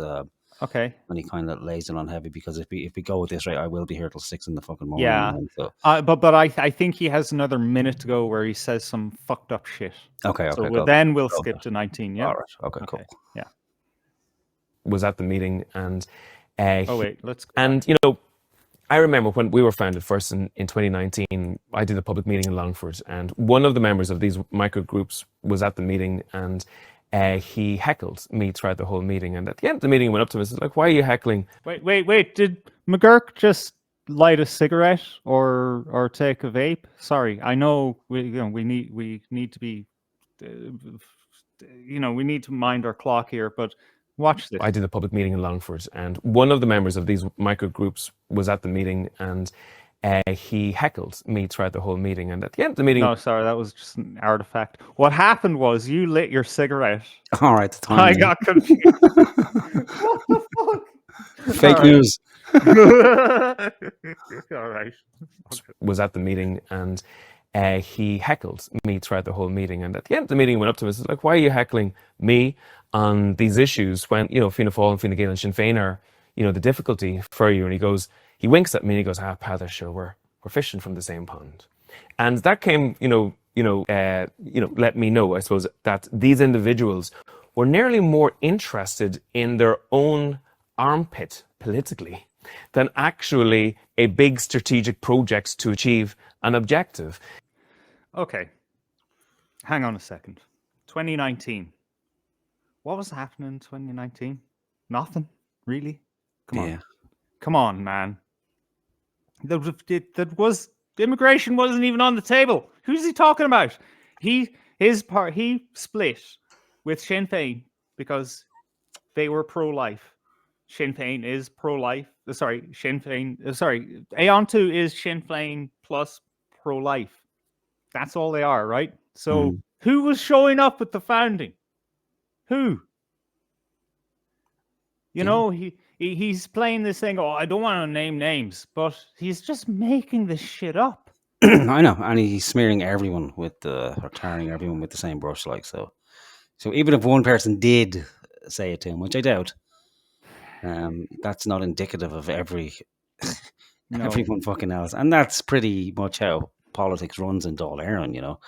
okay. when he kind of lays it on heavy, because if we go with this rate, I will be here till 6 in the fucking morning. Yeah. So. But I think he has another minute to go where he says some fucked up shit. Okay. So cool. then we'll skip to 19. Yeah. All right. Okay. Cool. Yeah. Was at the meeting, and let's go and I remember when we were founded first in 2019, I did a public meeting in Longford, and one of the members of these micro groups was at the meeting, and he heckled me throughout the whole meeting. And at the end of the meeting, he went up to me and said, like, why are you heckling? Wait. Did McGurk just light a cigarette or take a vape? Sorry, I know we need to be, we need to mind our clock here, but watch this. I did a public meeting in Longford, and one of the members of these micro groups was at the meeting, and he heckled me throughout the whole meeting. And at the end of the meeting... No, sorry, that was just an artifact. What happened was you lit your cigarette. All right, the time. I got confused. What the fuck? Fake news. All right. Was at the meeting, and he heckled me throughout the whole meeting. And at the end of the meeting, he went up to me and said, like, why are you heckling me on these issues when, Fianna Fáil and Fine Gael and Sinn Féin are, the difficulty for you? And he winks at me and he goes, Peadar, sure, we're fishing from the same pond. And that came, let me know, I suppose, that these individuals were nearly more interested in their own armpit politically than actually a big strategic project to achieve an objective. Okay. Hang on a second. 2019. What was happening in 2019? Nothing, really? Come on. Come on, man. Immigration wasn't even on the table. Who's he talking about? He split with Sinn Féin because they were pro-life. Sinn Féin is pro-life. Aontú is Sinn Féin plus pro-life. That's all they are, right? So who was showing up at the founding? Who? he's playing this thing. Oh, I don't want to name names, but he's just making this shit up. I know, and he's smearing everyone with or tarring everyone with the same brush, like so. So even if one person did say it to him, which I doubt, that's not indicative of everyone fucking else, and that's pretty much how politics runs in Dáil Éireann, you know.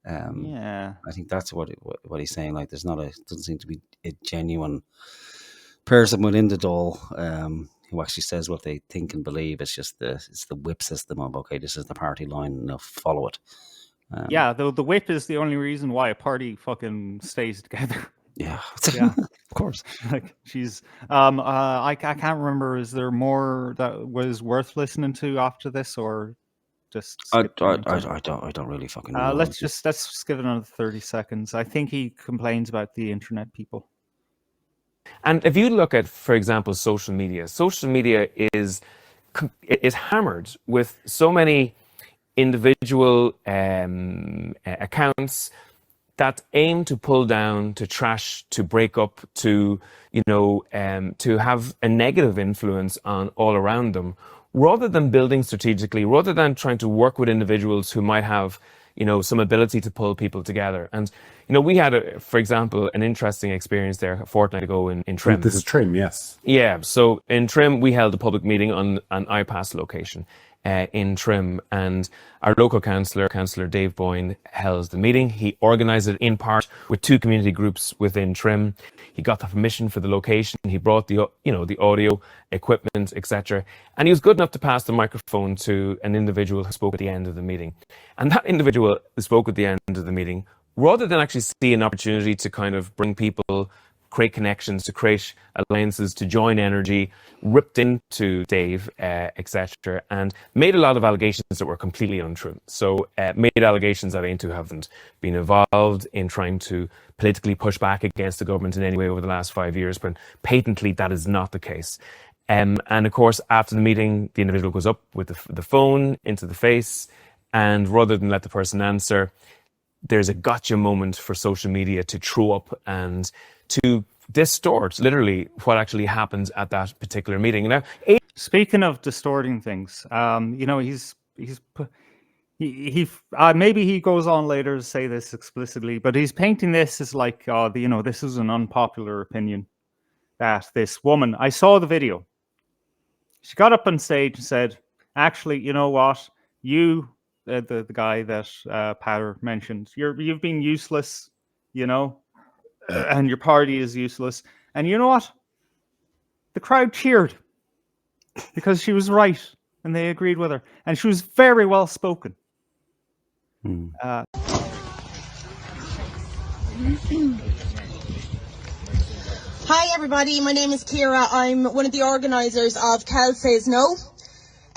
Yeah, I think that's what he's saying. Like, doesn't seem to be a genuine person within the Dáil who actually says what they think and believe. It's just the whip system of, okay, this is the party line, now follow it. yeah. The whip is the only reason why a party fucking stays together. Yeah, Yeah. of course. Like, she's I can't remember. Is there more that was worth listening to after this, or just I skip it into- don't really fucking know. let's just give it another 30 seconds. I think he complains about the internet people. And if you look at, for example, social media is hammered with so many individual accounts that aim to pull down, to trash, to break up, to to have a negative influence on all around them, rather than building strategically, rather than trying to work with individuals who might have some ability to pull people together. And we had, for example, an interesting experience there a fortnight ago in Trim. This is Trim, yes. Yeah, so in Trim, we held a public meeting on an iPass location in Trim, and our local councillor Dave Boyne, held the meeting. He organised it in part with 2 community groups within Trim. He got the permission for the location. He brought the audio equipment, etc. And he was good enough to pass the microphone to an individual who spoke at the end of the meeting. And that individual who spoke at the end of the meeting, rather than actually see an opportunity to kind of bring people, create connections, to create alliances, to join energy, ripped into Dave, etc., and made a lot of allegations that were completely untrue. So made allegations that Aontú haven't been involved in trying to politically push back against the government in any way over the last 5 years, but patently that is not the case. And of course, after the meeting, the individual goes up with the phone into the face, and rather than let the person answer, there's a gotcha moment for social media to throw up and to distort literally what actually happens at that particular meeting. Now, Speaking of distorting things, maybe he goes on later to say this explicitly, but he's painting this as like, this is an unpopular opinion that this woman. I saw the video. She got up on stage and said, "Actually, you know what? You, the guy that Peadar mentioned, you've been useless, and your party is useless." And you know what? The crowd cheered because she was right, and they agreed with her, and she was very well spoken. Hi everybody, my name is Ciara. I'm one of the organisers of Cal Says No.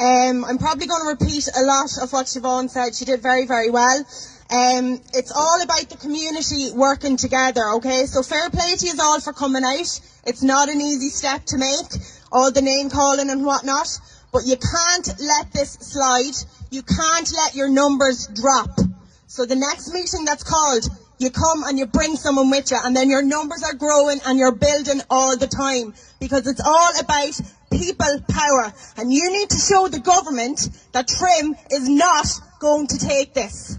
I'm probably going to repeat a lot of what Siobhan said. She did very, very well. It's all about the community working together, okay? So fair play to you all for coming out. It's not an easy step to make, all the name calling and whatnot, but you can't let this slide. You can't let your numbers drop. So the next meeting that's called, you come and you bring someone with you, and then your numbers are growing and you're building all the time, because it's all about people power. And you need to show the government that Trim is not going to take this.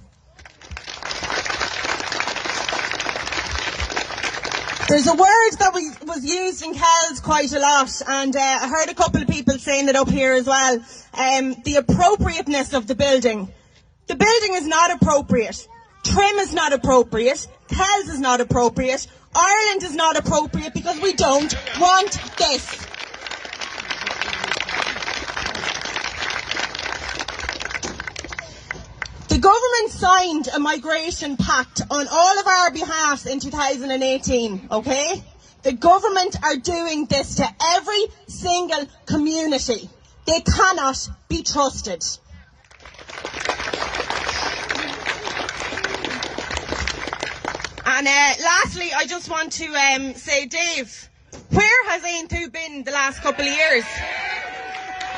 There's a word that was used in Kells quite a lot, and I heard a couple of people saying it up here as well. The appropriateness of the building. The building is not appropriate. Trim is not appropriate. Kells is not appropriate. Ireland is not appropriate, because we don't want this. The government signed a migration pact on all of our behalf in 2018, okay? The government are doing this to every single community. They cannot be trusted. And lastly, I just want to say, Dave, where has Aontú been the last couple of years?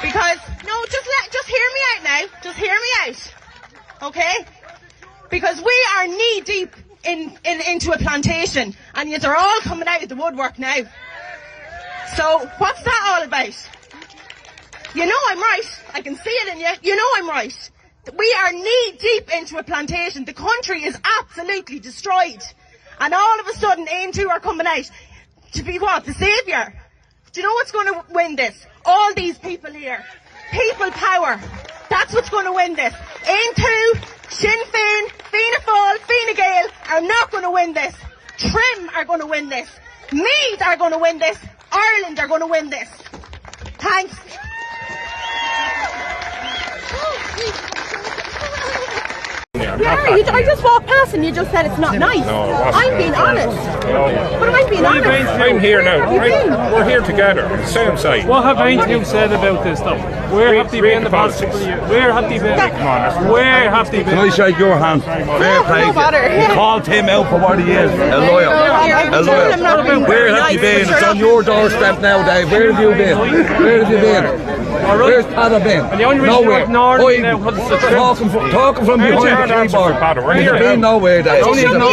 Because, no, just hear me out now. Just hear me out. Okay? Because we are knee deep into a plantation, and yet they're all coming out of the woodwork now. So what's that all about? You know I'm right. I can see it in you. You know I'm right. We are knee deep into a plantation. The country is absolutely destroyed. And all of a sudden, Aontú are coming out to be what? The saviour. Do you know what's going to win this? All these people here. People power. That's what's going to win this. Aontú, Sinn Féin, Fianna Fáil, Fine Gael are not going to win this. Trim are going to win this. Meath are going to win this. Ireland are going to win this. Thanks. I just walked past and you just said it's not nice. No, it wasn't. I'm being honest. But I'm being honest. I'm here now. We're here together. Same side. What have Aontú said about this though? Where have they been the past couple of years? Where have they been? Where have they been? Can I shake your hand? Fair play. No bother. You called him out for what he is. A lawyer. A lawyer. Where have you been? It's on your doorstep now, Dave. Where have you been? Where have you been? Where's Peadar been? Nowhere. Talking from behind the keyboard. He's been nowhere, Dave. You're going to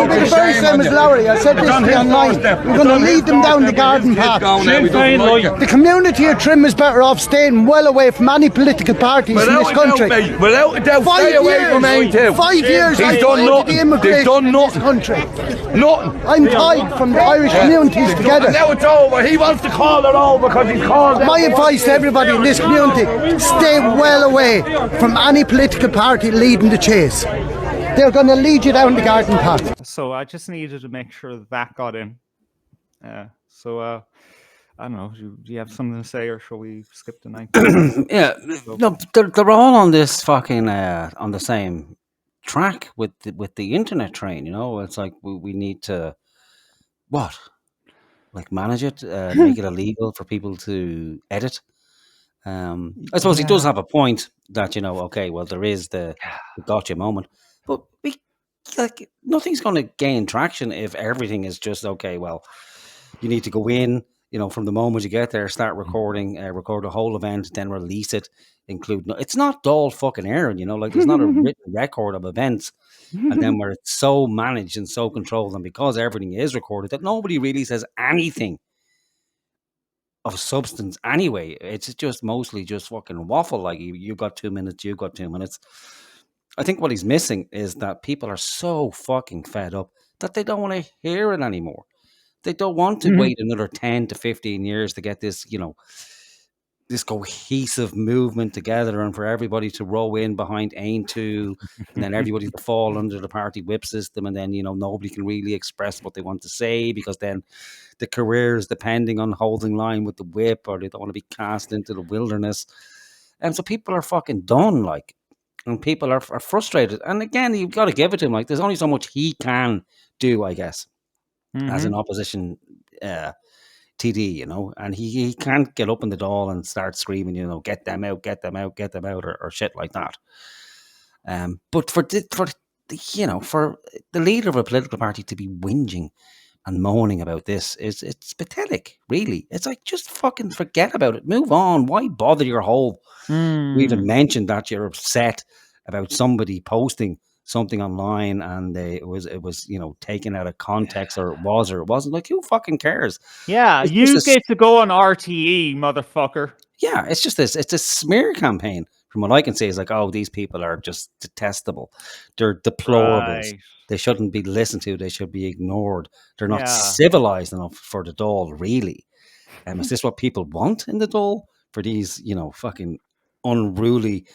be the very same as Lowry. I said this to you online. We're going to lead them down the garden path. The community of Trim is better off staying well away from any political parties in this country. Without a doubt, stay away from Aontú. 5 years He's done nothing. They've done nothing. Nothing. I'm tied from the Irish communities together. And now it's over. He wants to call it over because he's called My advice to everybody in this community, stay well away from any political party leading the chase. They're going to lead you down the garden path. So I just needed to make sure that got in. I don't know. Do you have something to say, or shall we skip the night? Yeah, no, they're all on this fucking on the same track with the internet train. You know, it's like we need to like manage it, make it illegal for people to edit. I suppose he does have a point that, you know, okay, well, there is the gotcha moment, but nothing's going to gain traction if everything is just okay. Well, you need to go in, you know, from the moment you get there, start recording, record the whole event, then release it. It's not dull fucking airing, you know, like there's not a written record of events, and then where it's so managed and so controlled, and because everything is recorded, that nobody really says anything of substance anyway. It's just mostly just fucking waffle. Like you've got 2 minutes, you've got 2 minutes. I think what he's missing is that people are so fucking fed up that they don't want to hear it anymore. They don't want to wait another 10 to 15 years to get this, you know, this cohesive movement together and for everybody to row in behind Aontú and then everybody to fall under the party whip system, and then, you know, nobody can really express what they want to say because then the career is depending on holding line with the whip, or they don't want to be cast into the wilderness. And so people are fucking done, like, and people are frustrated. And again, you've got to give it to him. Like, there's only so much he can do, I guess, as an opposition TD, you know, and he can't get up in the Dáil and start screaming, you know, get them out, get them out, get them out, or shit like that. But for the leader of a political party to be whinging and moaning about this it's pathetic, really. It's like, just fucking forget about it, move on. Why bother your whole? We even mentioned that you're upset about somebody posting something online and it was you know, taken out of context, or it was or it wasn't. Like, who fucking cares? Yeah, you get to go on RTE, motherfucker. Yeah, it's just this. It's a smear campaign. From what I can say, is like, oh, these people are just detestable. They're deplorables. Right. They shouldn't be listened to. They should be ignored. They're not civilized enough for the Dáil, really. Is this what people want in the Dáil? For these, you know, fucking unruly,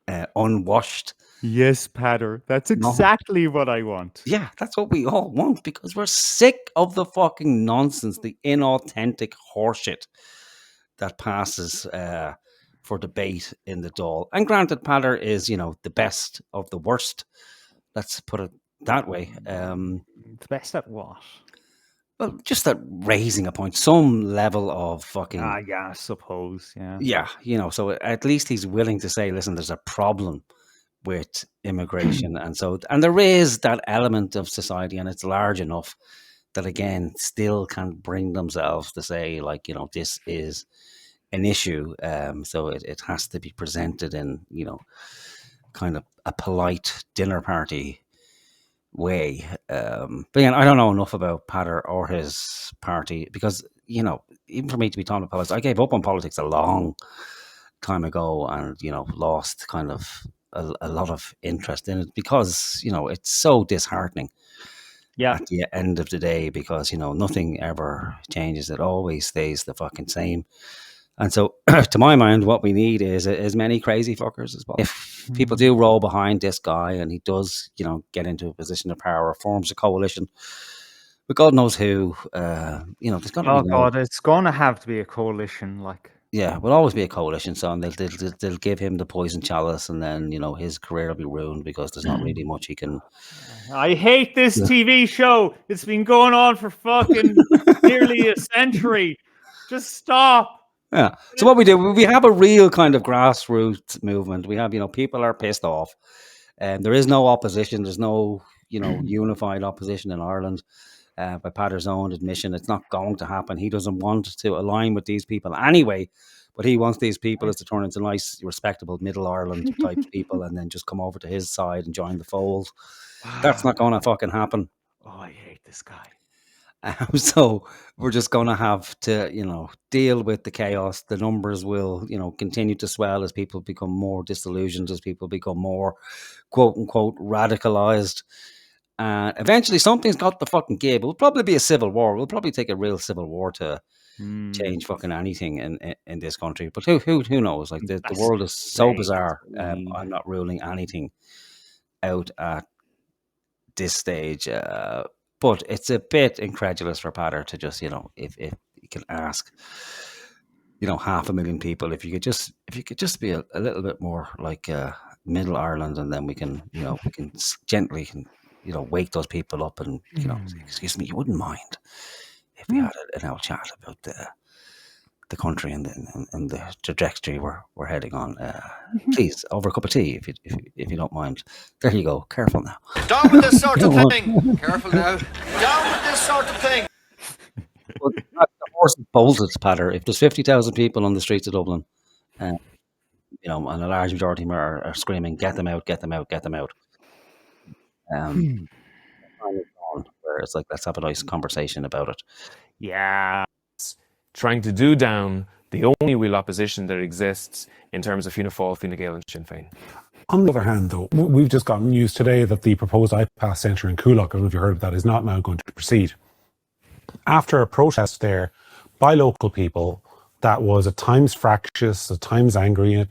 unwashed. Yes, Peadar. That's exactly what I want. Yeah, that's what we all want, because we're sick of the fucking nonsense, the inauthentic horseshit that passes for debate in the Dáil. And granted, Peadar is, you know, the best of the worst. Let's put it that way. The best at what? Well, just that raising a point, some level of fucking... yeah, I suppose, yeah. Yeah, you know, so at least he's willing to say, listen, there's a problem with immigration. and there is that element of society, and it's large enough that, again, still can bring themselves to say, like, you know, this is an issue. So it has to be presented in, you know, kind of a polite dinner party way. But again, I don't know enough about Patter or his party because, you know, even for me to be talking about politics, I gave up on politics a long time ago and, you know, lost kind of a lot of interest in it because, you know, it's so disheartening at the end of the day because, you know, nothing ever changes. It always stays the fucking same. And so, to my mind, what we need is as many crazy fuckers as possible. If people do roll behind this guy and he does, you know, get into a position of power, forms a coalition, but God knows who, you know, there's going to be no... God, it's going to have to be a coalition, like... Yeah, will always be a coalition, so they'll give him the poison chalice, and then, you know, his career will be ruined because there's not really much he can... I hate this TV show. It's been going on for fucking nearly a century. Just stop. Yeah. So what we do, we have a real kind of grassroots movement. We have, you know, people are pissed off, and there is no opposition. There's no, you know, unified opposition in Ireland. By Patter's own admission, it's not going to happen. He doesn't want to align with these people anyway. What he wants these people is to turn into nice, respectable Middle Ireland type people, and then just come over to his side and join the fold. That's not going to fucking happen. Oh, I hate this guy. So we're just going to have to, you know, deal with the chaos. The numbers will, you know, continue to swell as people become more disillusioned, as people become more, quote unquote, radicalized. And eventually something's got to fucking give. It'll probably be a civil war. We'll probably take a real civil war to change fucking anything in this country. But who knows? Like the world is so bizarre. I'm not ruling anything out at this stage. But it's a bit incredulous for Patter to just, you know, if you can ask, you know, 500,000 people, if you could just be a little bit more like Middle Ireland, and then we can, you know, we can gently, you know, wake those people up and, you know, excuse me, you wouldn't mind if we had an old chat about the country and the trajectory we're heading on. Please, over a cup of tea, if you don't mind. There you go. Careful now. Down with this sort of thing. Careful now. Down with this sort of thing. Well, the horse is bolted, Patter. If there's 50,000 people on the streets of Dublin, you know, and a large majority of them are screaming, "Get them out! Get them out! Get them out!" Time is gone, where it's like, let's have a nice conversation about it. Yeah. Trying to do down the only real opposition that exists in terms of Fianna Fáil, Fine Gael and Sinn Féin. On the other hand, though, we've just gotten news today that the proposed iPass centre in Coolock, I don't know if you heard of that, is not now going to proceed. After a protest there by local people that was at times fractious, at times angry, and at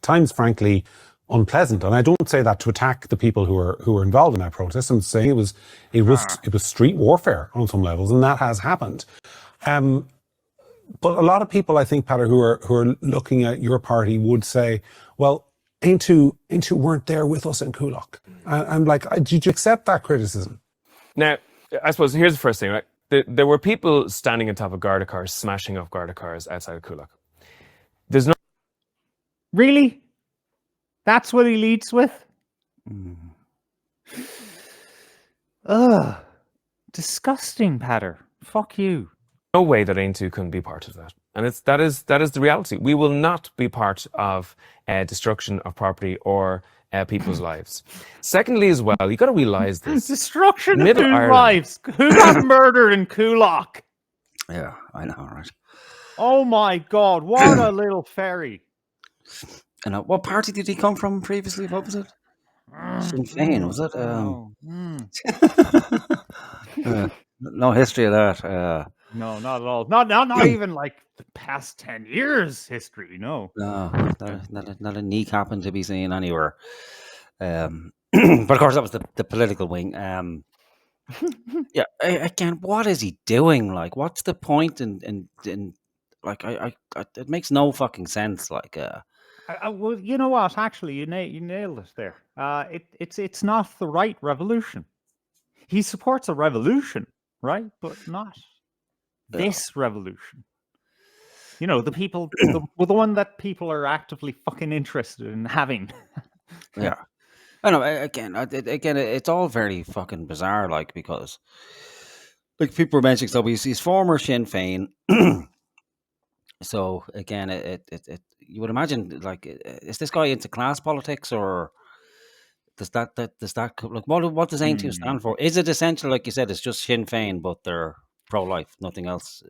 times frankly unpleasant. And I don't say that to attack the people who were involved in that protest. I'm saying it was street warfare on some levels, and that has happened. But a lot of people, I think, Patter, who are looking at your party would say, well, Aontú weren't there with us in Coolock. I'm like, did you accept that criticism? Now, I suppose here's the first thing, right? There were people standing on top of Garda cars, smashing up Garda cars outside of Coolock. There's no... Really? That's what he leads with? Ugh. Disgusting, Patter. Fuck you. No way that Aontú can be part of that. And that is the reality. We will not be part of destruction of property or people's lives. Secondly, as well, you got to realise this. Destruction of whose lives? Who got murdered in Coolock? Yeah, I know, right? Oh my God, what a little fairy. And what party did he come from previously? What was it? Sinn Féin, was it? No history of that. No, not at all. Not even like the past 10 years history, no. No, not a kneecapping to be seen anywhere. But of course, that was the political wing. Yeah, again, what is he doing? Like, what's the point in like, it makes no fucking sense. Like, well, you know what? Actually, you nailed it there. It's not the right revolution. He supports a revolution, right? But not this revolution. You know, the people, the one that people are actively fucking interested in having. Yeah. I know. Again, it's all very fucking bizarre. Like, because, like, people were mentioning, so he's former Sinn Féin. So again, it you would imagine, like, is this guy into class politics, or does that like what does Aontú stand for? Is it essential, like you said, it's just Sinn Féin, but they're pro-life, nothing else?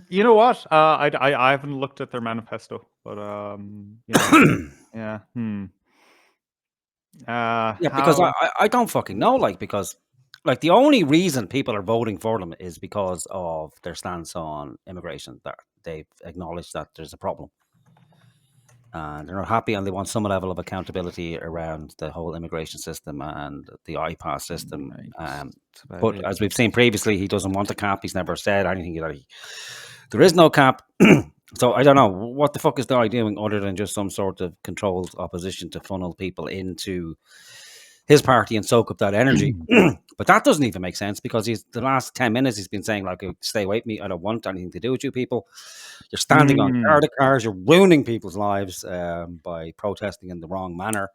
You know what? I haven't looked at their manifesto, but yeah. Because I don't fucking know, like, because like the only reason people are voting for them is because of their stance on immigration. That they've acknowledged that there's a problem. And they're not happy, and they want some level of accountability around the whole immigration system and the iPass system. But as we've seen previously, he doesn't want a cap. He's never said anything that there is no cap. So I don't know what the fuck is the guy doing other than just some sort of controlled opposition to funnel people into his party and soak up that energy. But that doesn't even make sense, because the last 10 minutes he's been saying, like, stay away from me, I don't want anything to do with you people. You're standing on guarded cars, you're ruining people's lives by protesting in the wrong manner.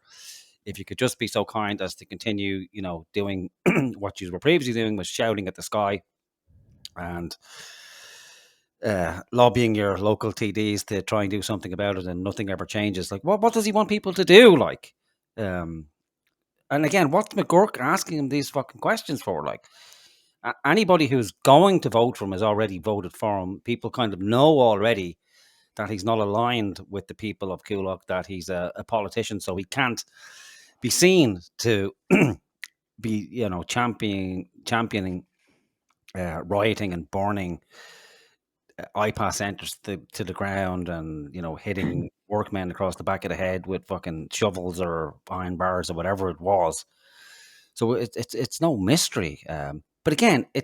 If you could just be so kind as to continue, doing what you were previously doing, was shouting at the sky and lobbying your local TDs to try and do something about it, and nothing ever changes. Like, what does he want people to do? Like, and again, what's McGurk asking him these fucking questions for? Like, anybody who's going to vote for him has already voted for him. People kind of know already that he's not aligned with the people of Coolock, that he's a politician, so he can't be seen to be, championing rioting and burning iPass centres to the ground, and hitting workmen across the back of the head with fucking shovels or iron bars or whatever it was. So it's no mystery. But again, I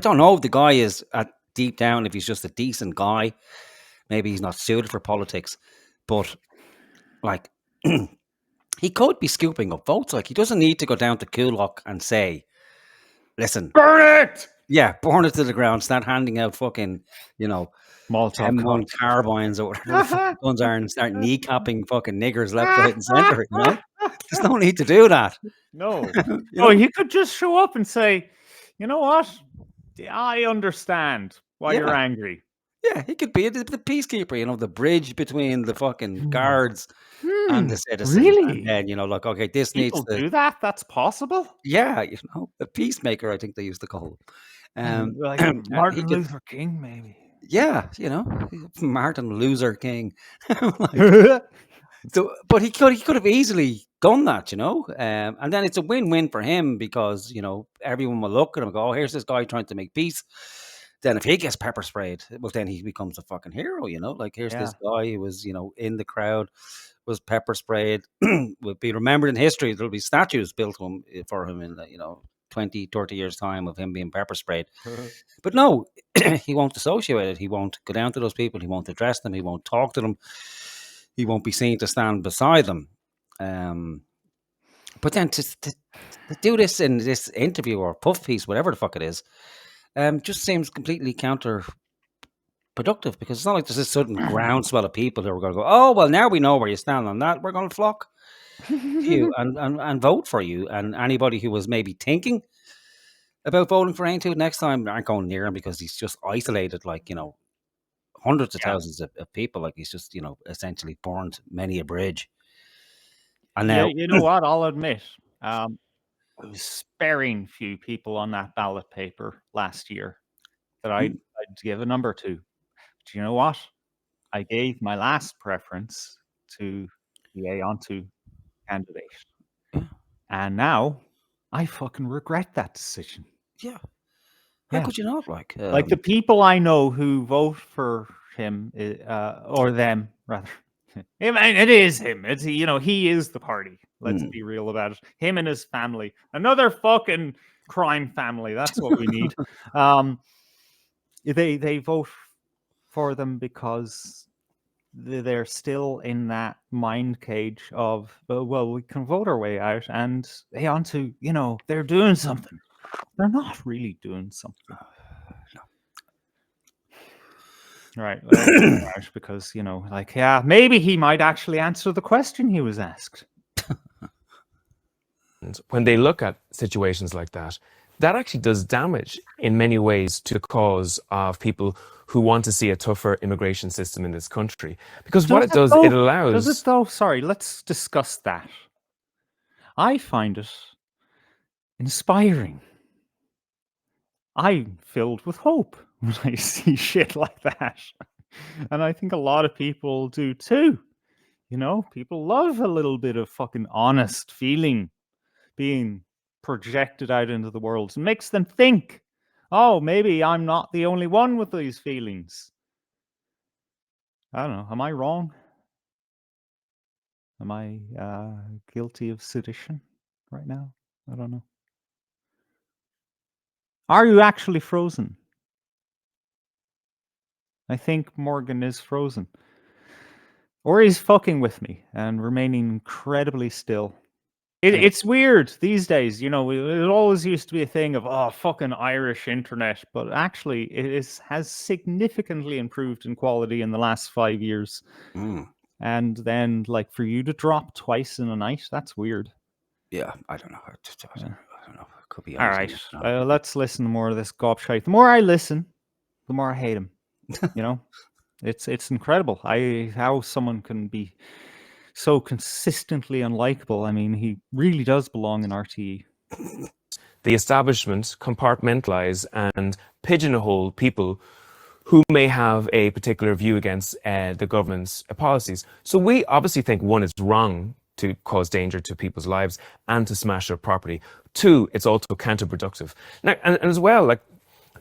don't know if the guy is deep down, if he's just a decent guy. Maybe he's not suited for politics, but like he could be scooping up votes. Like, he doesn't need to go down to Coolock and say, "Listen, burn it." Yeah, burn it to the ground. Start handing out fucking, Molotov M1 carbines or whatever the fuck guns are, and start kneecapping fucking niggers left, right, and centre. There's no need to do that. No. He could just show up and say, "You know what? I understand why you're angry." Yeah, he could be the peacekeeper, the bridge between the fucking guards and the citizens. Really? And then, like, okay, this People needs to do that? That's possible? Yeah, a peacemaker, I think they used to call him. Like Martin Luther King, maybe. Yeah, Martin Luther King. But he could have easily done that, and then it's a win-win for him, because everyone will look at him and go, "Oh, here's this guy trying to make peace." Then if he gets pepper sprayed, well, then he becomes a fucking hero, like, here's this guy who was, in the crowd, was pepper sprayed, will be remembered in history. There'll be statues built for him in 20, 30 years time of him being pepper sprayed. But no, he won't associate it. He won't go down to those people. He won't address them. He won't talk to them. He won't be seen to stand beside them. But then to do this in this interview or puff piece, whatever the fuck it is, just seems completely counterproductive, because it's not like there's this sudden groundswell of people who are going to go, "Oh, well, now we know where you stand on that. We're going to flock to you and vote for you." And anybody who was maybe thinking about voting for Aontú next time aren't going near him, because he's just isolated, like, hundreds of thousands of people. Like, he's just, essentially burned many a bridge. And now, you know what? I'll admit, I was sparing few people on that ballot paper last year that I'd give a number to. But you know what? I gave my last preference to the Aontú candidate. And now I fucking regret that decision. Yeah. How could you not? Like the people I know who vote for him, or them, rather. I mean, it is him. It's, he is the party. Let's be real about it. Him and his family. Another fucking crime family. That's what we need. They vote for them because they're still in that mind cage of, well, we can vote our way out, and Aontú, they're doing something. They're not really doing something. Right. Because, maybe he might actually answer the question he was asked. When they look at situations like that, that actually does damage in many ways to the cause of people who want to see a tougher immigration system in this country. Because what it does, it allows... Does it though? Sorry, let's discuss that. I find it inspiring. I'm filled with hope when I see shit like that. And I think a lot of people do too. You know, people love a little bit of fucking honest feeling being projected out into the world. It makes them think, oh, maybe I'm not the only one with these feelings. I don't know. Am I wrong? Am I guilty of sedition right now? I don't know. Are you actually frozen? I think Morgan is frozen. Or he's fucking with me and remaining incredibly still. It's weird these days, you know, it always used to be a thing of, oh, fucking Irish internet, but actually it has significantly improved in quality in the last 5 years. And then, like, for you to drop twice in a night, that's weird. Yeah, I don't know. I don't know. It could be. All right, let's listen to more of this gobshite. The more I listen, the more I hate him. You know, it's incredible. How someone can be so consistently unlikable. I mean, he really does belong in RTE. The establishment compartmentalize and pigeonhole people who may have a particular view against the government's policies. So we obviously think, one, it's wrong to cause danger to people's lives and to smash their property. Two, it's also counterproductive. Now, and as well, like,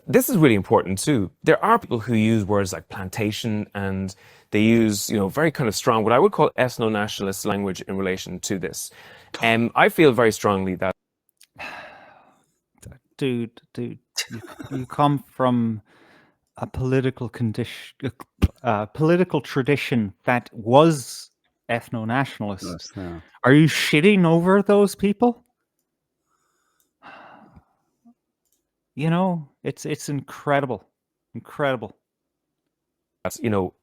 this is really important too. There are people who use words like plantation, and they use, you know, very kind of strong, what I would call ethno-nationalist language in relation to this. I feel very strongly that... Dude, you come from a political political tradition that was ethno-nationalist. Yeah. Are you shitting over those people? You know, it's incredible. Incredible. You know,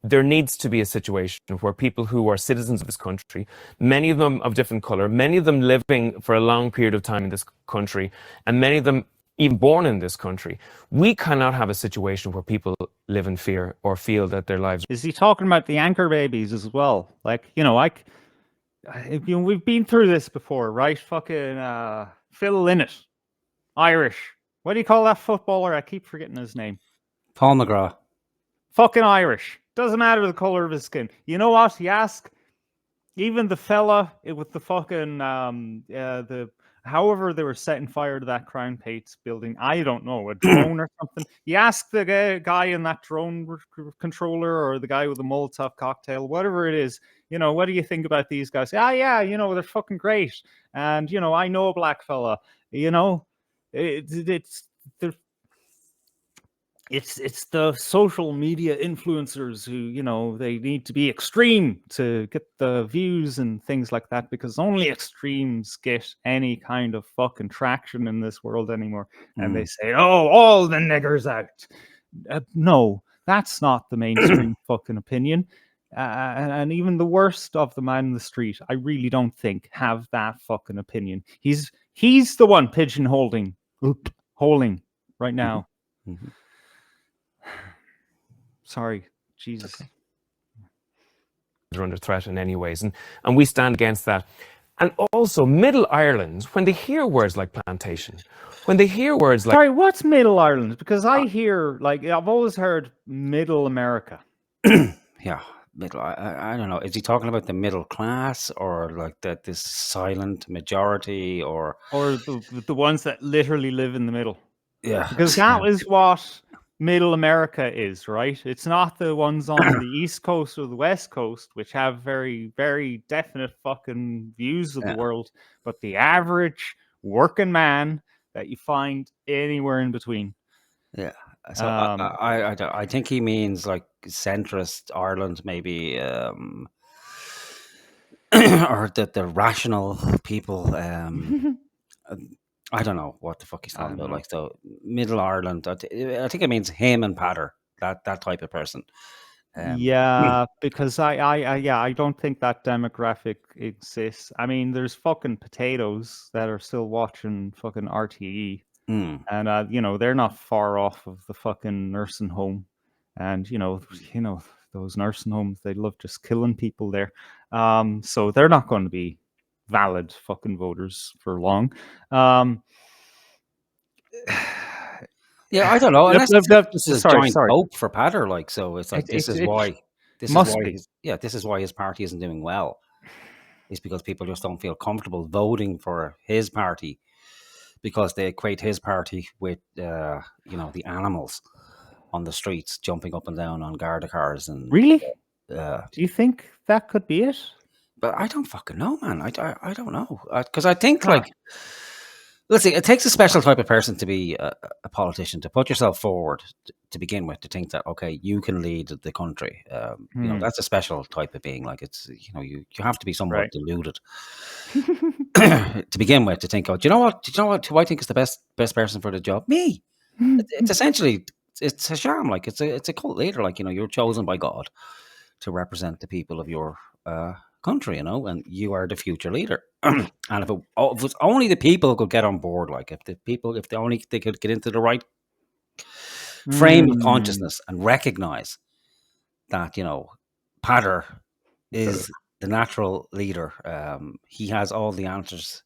there needs to be a situation where people who are citizens of this country, many of them of different color, many of them living for a long period of time in this country, and many of them even born in this country, we cannot have a situation where people live in fear or feel that their lives... Is he talking about the anchor babies as well? Like, you know, we've been through this before, right? Fucking Phil Lynott, Irish. What do you call that footballer? I keep forgetting his name. Paul McGrath. Fucking Irish. Doesn't matter the color of his skin. You know what? You ask even the fella with the fucking however they were setting fire to that Crown Pates building. I don't know, a drone or something. You ask the guy in that drone controller or the guy with the Molotov cocktail, whatever it is. You know, what do you think about these guys? Ah, yeah, you know, they're fucking great. And you know, I know a black fella. You know, it's the social media influencers who, you know, they need to be extreme to get the views and things like that, because only extremes get any kind of fucking traction in this world anymore. And they say, oh, all the niggers out. No, that's not the mainstream fucking opinion. And even the worst of the man in the street, I really don't think have that fucking opinion. He's the one pigeonholing right now. Sorry, Jesus. They're under threat in any ways, and we stand against that. And also, Middle Ireland, when they hear words like plantation, when they hear words like... Sorry, what's Middle Ireland? Because I hear, like, I've always heard Middle America. Yeah, middle. I don't know. Is he talking about the middle class, or like this silent majority, or the ones that literally live in the middle? Yeah, because that is what Middle America is, right? It's not the ones on the East Coast or the West Coast, which have very, very definite fucking views of the world, but the average working man that you find anywhere in between. Yeah. So I think he means like centrist Ireland, maybe, or the rational people. I don't know what the fuck he's talking about. Like, so Middle Ireland, I think it means him and Patter, that type of person. Yeah, because I don't think that demographic exists. I mean, there's fucking potatoes that are still watching fucking RTE, and you know, they're not far off of the fucking nursing home. And those nursing homes, they love just killing people there. So they're not going to be valid fucking voters for long. Yeah, I don't know. Unless this is sorry, joint sorry. hope for Peadar, like, so it's like this is why his party isn't doing well. It's because people just don't feel comfortable voting for his party because they equate his party with the animals on the streets jumping up and down on Garda cars. And really, do you think that could be it? But I don't fucking know, man. I don't know, because I think like. Let's see. It takes a special type of person to be a politician, to put yourself forward to begin with, to think that okay, you can lead the country. That's a special type of being. Like it's you have to be somewhat deluded to begin with, to think, oh, do you know what? Who I think is the best person for the job? Me. It's essentially it's a sham. Like it's a cult leader. Like you're chosen by God to represent the people of your country, and you are the future leader. And if it was only the people who could get on board, like if they could get into the right frame of consciousness and recognize that Peadar is the natural leader. He has all the answers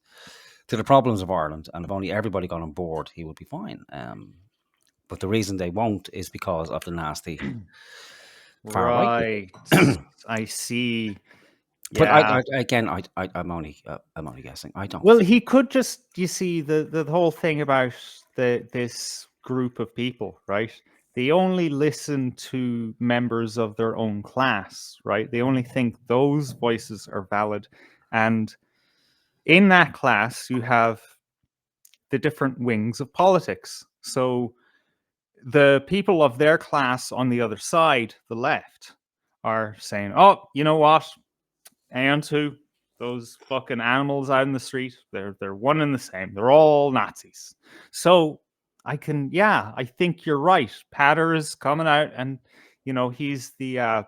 to the problems of Ireland, and if only everybody got on board, he would be fine. But the reason they won't is because of the nasty far right. I see. But I'm only guessing. I don't. Well, he could just, you see, the whole thing about this group of people, right? They only listen to members of their own class, right? They only think those voices are valid. And in that class, you have the different wings of politics. So the people of their class on the other side, the left, are saying, oh, you know what? Aontú, those fucking animals out in the street, they're one and the same. They're all Nazis. So I think you're right. Peadar is coming out, and he's the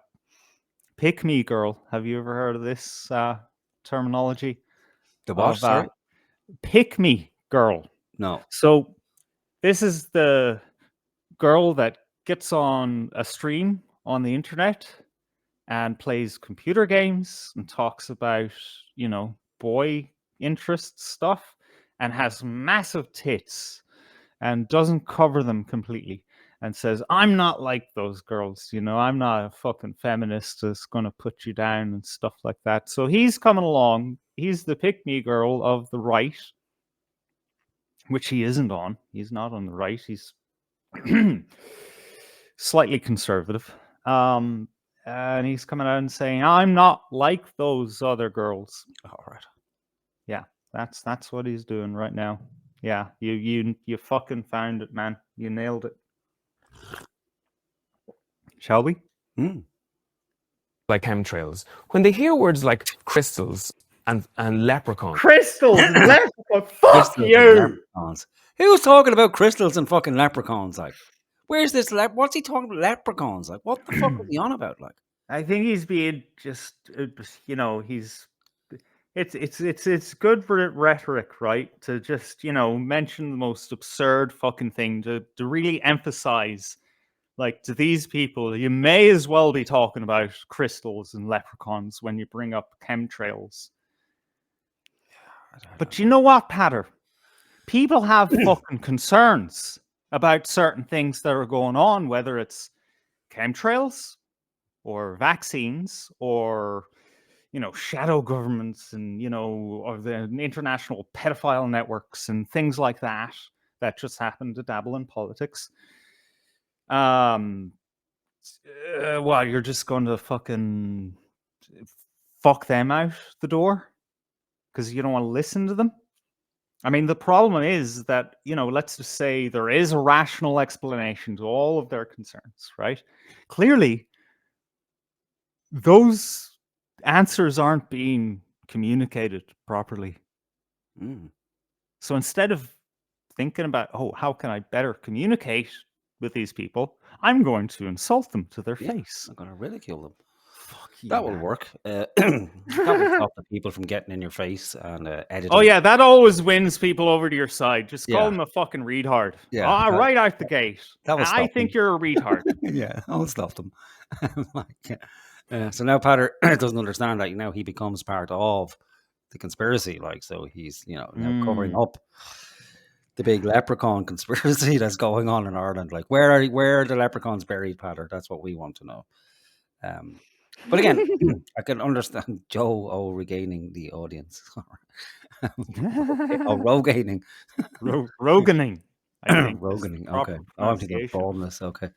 pick me girl. Have you ever heard of this terminology? The what? Sorry? Pick me girl. No. So this is the girl that gets on a stream on the internet and plays computer games and talks about, boy interest stuff, and has massive tits and doesn't cover them completely, and says, I'm not like those girls, I'm not a fucking feminist that's going to put you down and stuff like that. So he's coming along. He's the pick-me girl of the right, which he isn't on. He's not on the right. He's slightly conservative. And he's coming out and saying, I'm not like those other girls. All right. Yeah, that's what he's doing right now. Yeah, you fucking found it, man. You nailed it. Shall we? Like chemtrails. When they hear words like crystals and leprechauns. Crystals and leprechauns. Fuck you. Who's talking about crystals and fucking leprechauns? Like, where's this? What's he talking about? Leprechauns? Like, what the fuck is he on about? Like, I think he's being just, he's. It's good for rhetoric, right? To just mention the most absurd fucking thing, to really emphasize, like, to these people, you may as well be talking about crystals and leprechauns when you bring up chemtrails. But you know what, Peadar? People have fucking concerns about certain things that are going on, whether it's chemtrails or vaccines or shadow governments and or the international pedophile networks and things like that just happen to dabble in politics. Well, you're just going to fucking fuck them out the door because you don't want to listen to them. I mean, the problem is that, let's just say there is a rational explanation to all of their concerns, right? Clearly, those answers aren't being communicated properly. So instead of thinking about, how can I better communicate with these people, I'm going to insult them to their face. I'm going to ridicule them. That will work. That will stop the people from getting in your face and editing. Oh yeah, that always wins people over to your side. Just call Yeah. them a fucking retard. Yeah, Right out the gate. that will I stop think them. you're a retard. Yeah, I'll stop them. So now Patter doesn't understand that now he becomes part of the conspiracy. Like, so he's now covering up the big leprechaun conspiracy that's going on in Ireland. Like, where are the leprechauns buried, Patter? That's what we want to know. But again, I can understand Joe regaining the audience. Roganing. Roganing. I think. Roganing. Okay. I'm thinking of baldness. Okay.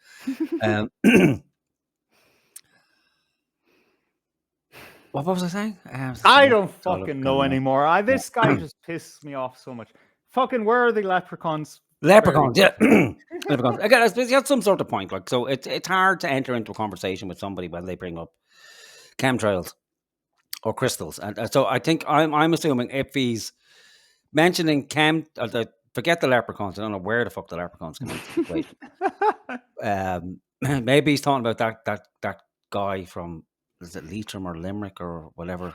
What was I saying? I don't fucking know anymore. This guy just pisses me off so much. Fucking, where are the leprechauns? Leprechauns, yeah. Leprechauns. Again, I suppose he had some sort of point. Like, so it's hard to enter into a conversation with somebody when they bring up chemtrails or crystals. And so I think I'm assuming if he's mentioning forget the leprechauns. I don't know where the fuck the leprechauns come into the equation. Maybe he's talking about that guy from, is it Leitrim or Limerick or whatever,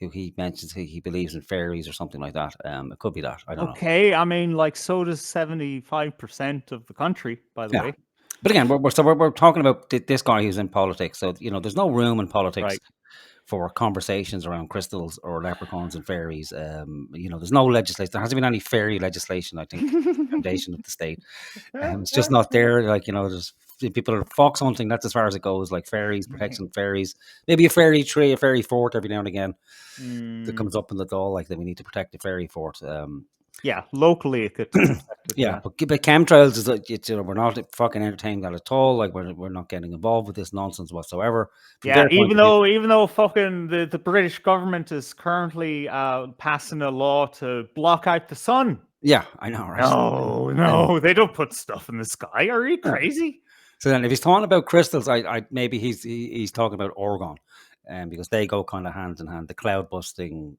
who he mentions he believes in fairies or something like that. It could be that. I don't know. Okay, I mean, like, so does 75% of the country, by the way. But again, we're talking about this guy who's in politics. So, there's no room in politics for conversations around crystals or leprechauns and fairies. There's no legislation. There hasn't been any fairy legislation, I think, foundation of the state. It's just not there. Like, there's people are fox hunting. That's as far as it goes. Like fairies, protection fairies, maybe a fairy tree, a fairy fort every now and again that comes up in the doll. Like that, we need to protect the fairy fort. Yeah, locally it could. Yeah, but chemtrails is like, we're not fucking entertaining that at all. Like we're not getting involved with this nonsense whatsoever. Yeah, even though fucking the British government is currently passing a law to block out the sun. Yeah, I know, right? No, they don't put stuff in the sky. Are you crazy? So then, if he's talking about crystals, I maybe he's talking about orgone, because they go kind of hand in hand. The cloud busting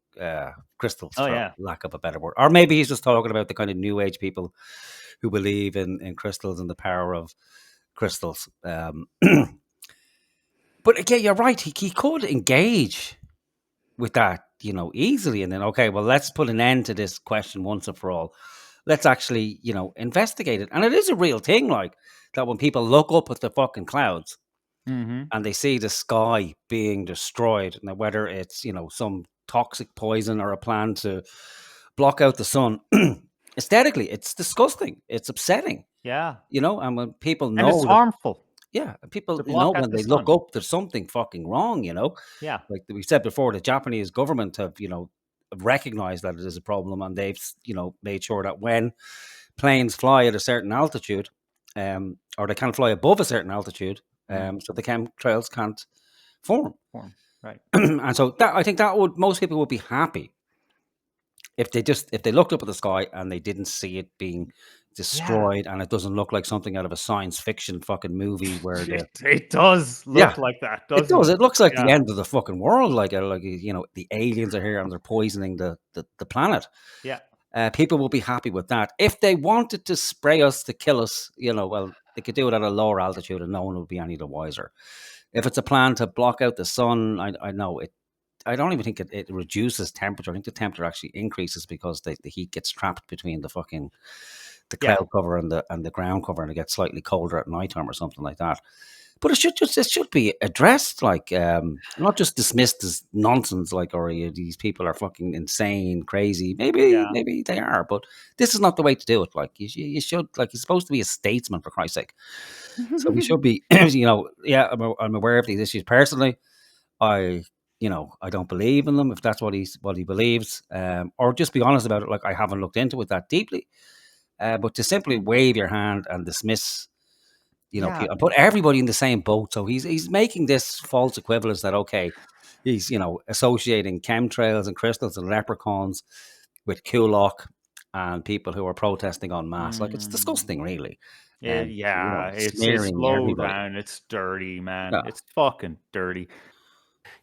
crystals, for lack of a better word, or maybe he's just talking about the kind of new age people who believe in crystals and the power of crystals. But again, you're right. He could engage with that, easily, and then let's put an end to this question once and for all. Let's actually, investigate it, and it is a real thing, like. That when people look up at the fucking clouds and they see the sky being destroyed, now whether it's some toxic poison or a plan to block out the sun, aesthetically it's disgusting, it's upsetting. Yeah, and when people know, and it's harmful. Yeah, people know when they look up, there's something fucking wrong. Yeah, like we said before, the Japanese government have recognized that it is a problem, and they've made sure that when planes fly at a certain altitude. Or they can't fly above a certain altitude, so the chemtrails can't form. Right. And so I think most people would be happy if they looked up at the sky and they didn't see it being destroyed, and it doesn't look like something out of a science fiction fucking movie where it does look like that. Doesn't it does. It looks like the end of the fucking world. Like the aliens are here and they're poisoning the planet. Yeah. People will be happy with that. If they wanted to spray us to kill us, they could do it at a lower altitude and no one would be any the wiser. If it's a plan to block out the sun, I know it. I don't even think it reduces temperature. I think the temperature actually increases because the heat gets trapped between the cloud cover and the ground cover, and it gets slightly colder at nighttime or something like that. But it should be addressed, like not just dismissed as nonsense, like or these people are fucking insane, crazy. Maybe they are, but this is not the way to do it. Like you should, like you're supposed to be a statesman, for Christ's sake. So you should be, I'm aware of these issues personally. I don't believe in them if that's what he believes, or just be honest about it. Like I haven't looked into it that deeply, but to simply wave your hand and dismiss. And put everybody in the same boat. So he's making this false equivalence that he's associating chemtrails and crystals and leprechauns with Kulak and people who are protesting en masse. Like it's disgusting, really. It's low down. It's dirty, man. Yeah. It's fucking dirty.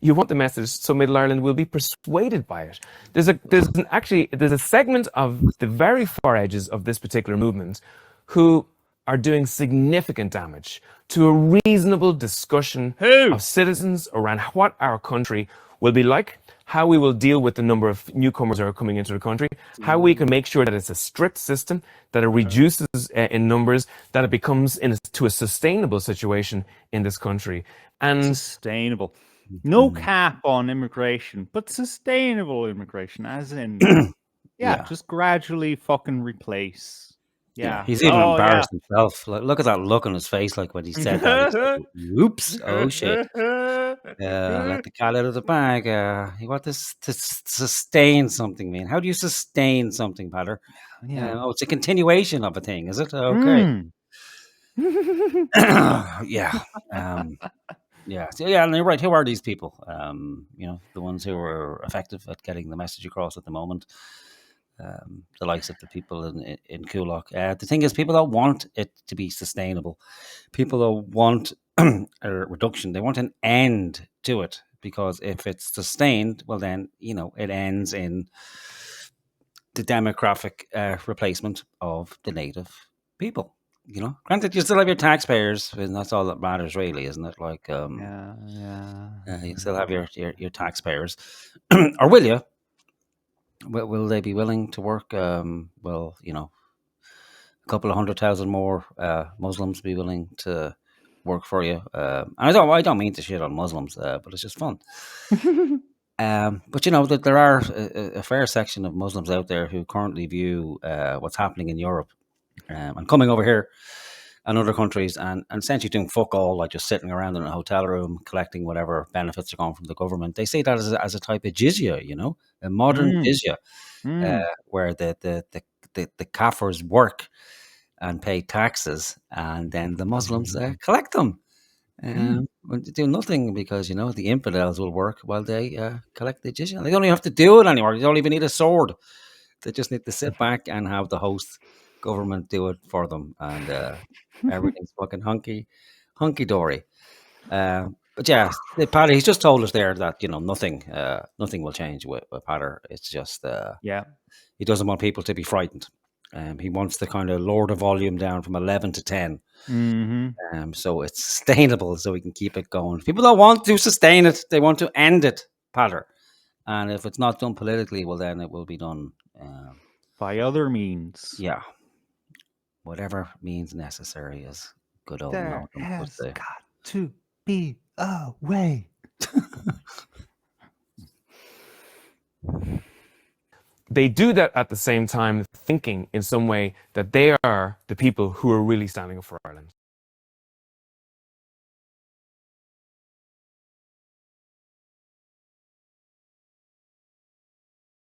You want the message so Middle Ireland will be persuaded by it. There's a segment of the very far edges of this particular movement who are doing significant damage to a reasonable discussion of citizens around what our country will be like, how we will deal with the number of newcomers that are coming into the country, how we can make sure that it's a strict system, that it reduces in numbers, that it becomes to a sustainable situation in this country. And sustainable. No cap on immigration, but sustainable immigration, as in, just gradually fucking replace. Yeah. He's even embarrassed himself. Like, look at that look on his face, like when he said that. He's like, oops, oh shit. Let the cat out of the bag. You want this to sustain something, man. How do you sustain something, Patter? Oh, it's a continuation of a thing, is it? Okay. Yeah. Yeah. So, yeah, and you're right. Who are these people? The ones who are effective at getting the message across at the moment. The likes of the people in Kulak. The thing is, people don't want it to be sustainable. People don't want a reduction. They want an end to it, because if it's sustained, well, then it ends in the demographic replacement of the native people. Granted, you still have your taxpayers, and that's all that matters, really, isn't it? Like, you still have your taxpayers, or will you? Will they be willing to work? A couple of 100,000 more Muslims be willing to work for you. I don't mean to shit on Muslims, but it's just fun. But that there are a fair section of Muslims out there who currently view what's happening in Europe and coming over here and other countries and essentially doing fuck all, like just sitting around in a hotel room collecting whatever benefits are going from the government. They see that as a type of jizya, a modern jizya, where the kafirs work and pay taxes, and then the Muslims collect them. They do nothing, because the infidels will work while they collect the jizya. They don't even have to do it anymore. They don't even need a sword. They just need to sit back and have the host government do it for them, and everything's fucking hunky dory. But yeah, Paddy, he's just told us there that nothing will change with Patter. It's just he doesn't want people to be frightened. He wants to kind of lower the volume down from 11 to 10. So it's sustainable, so we can keep it going. People don't want to sustain it; they want to end it, Patter. And if it's not done politically, well, then it will be done by other means. Yeah, whatever means necessary is good old. There has got to be a way. They do that at the same time, thinking in some way that they are the people who are really standing up for Ireland.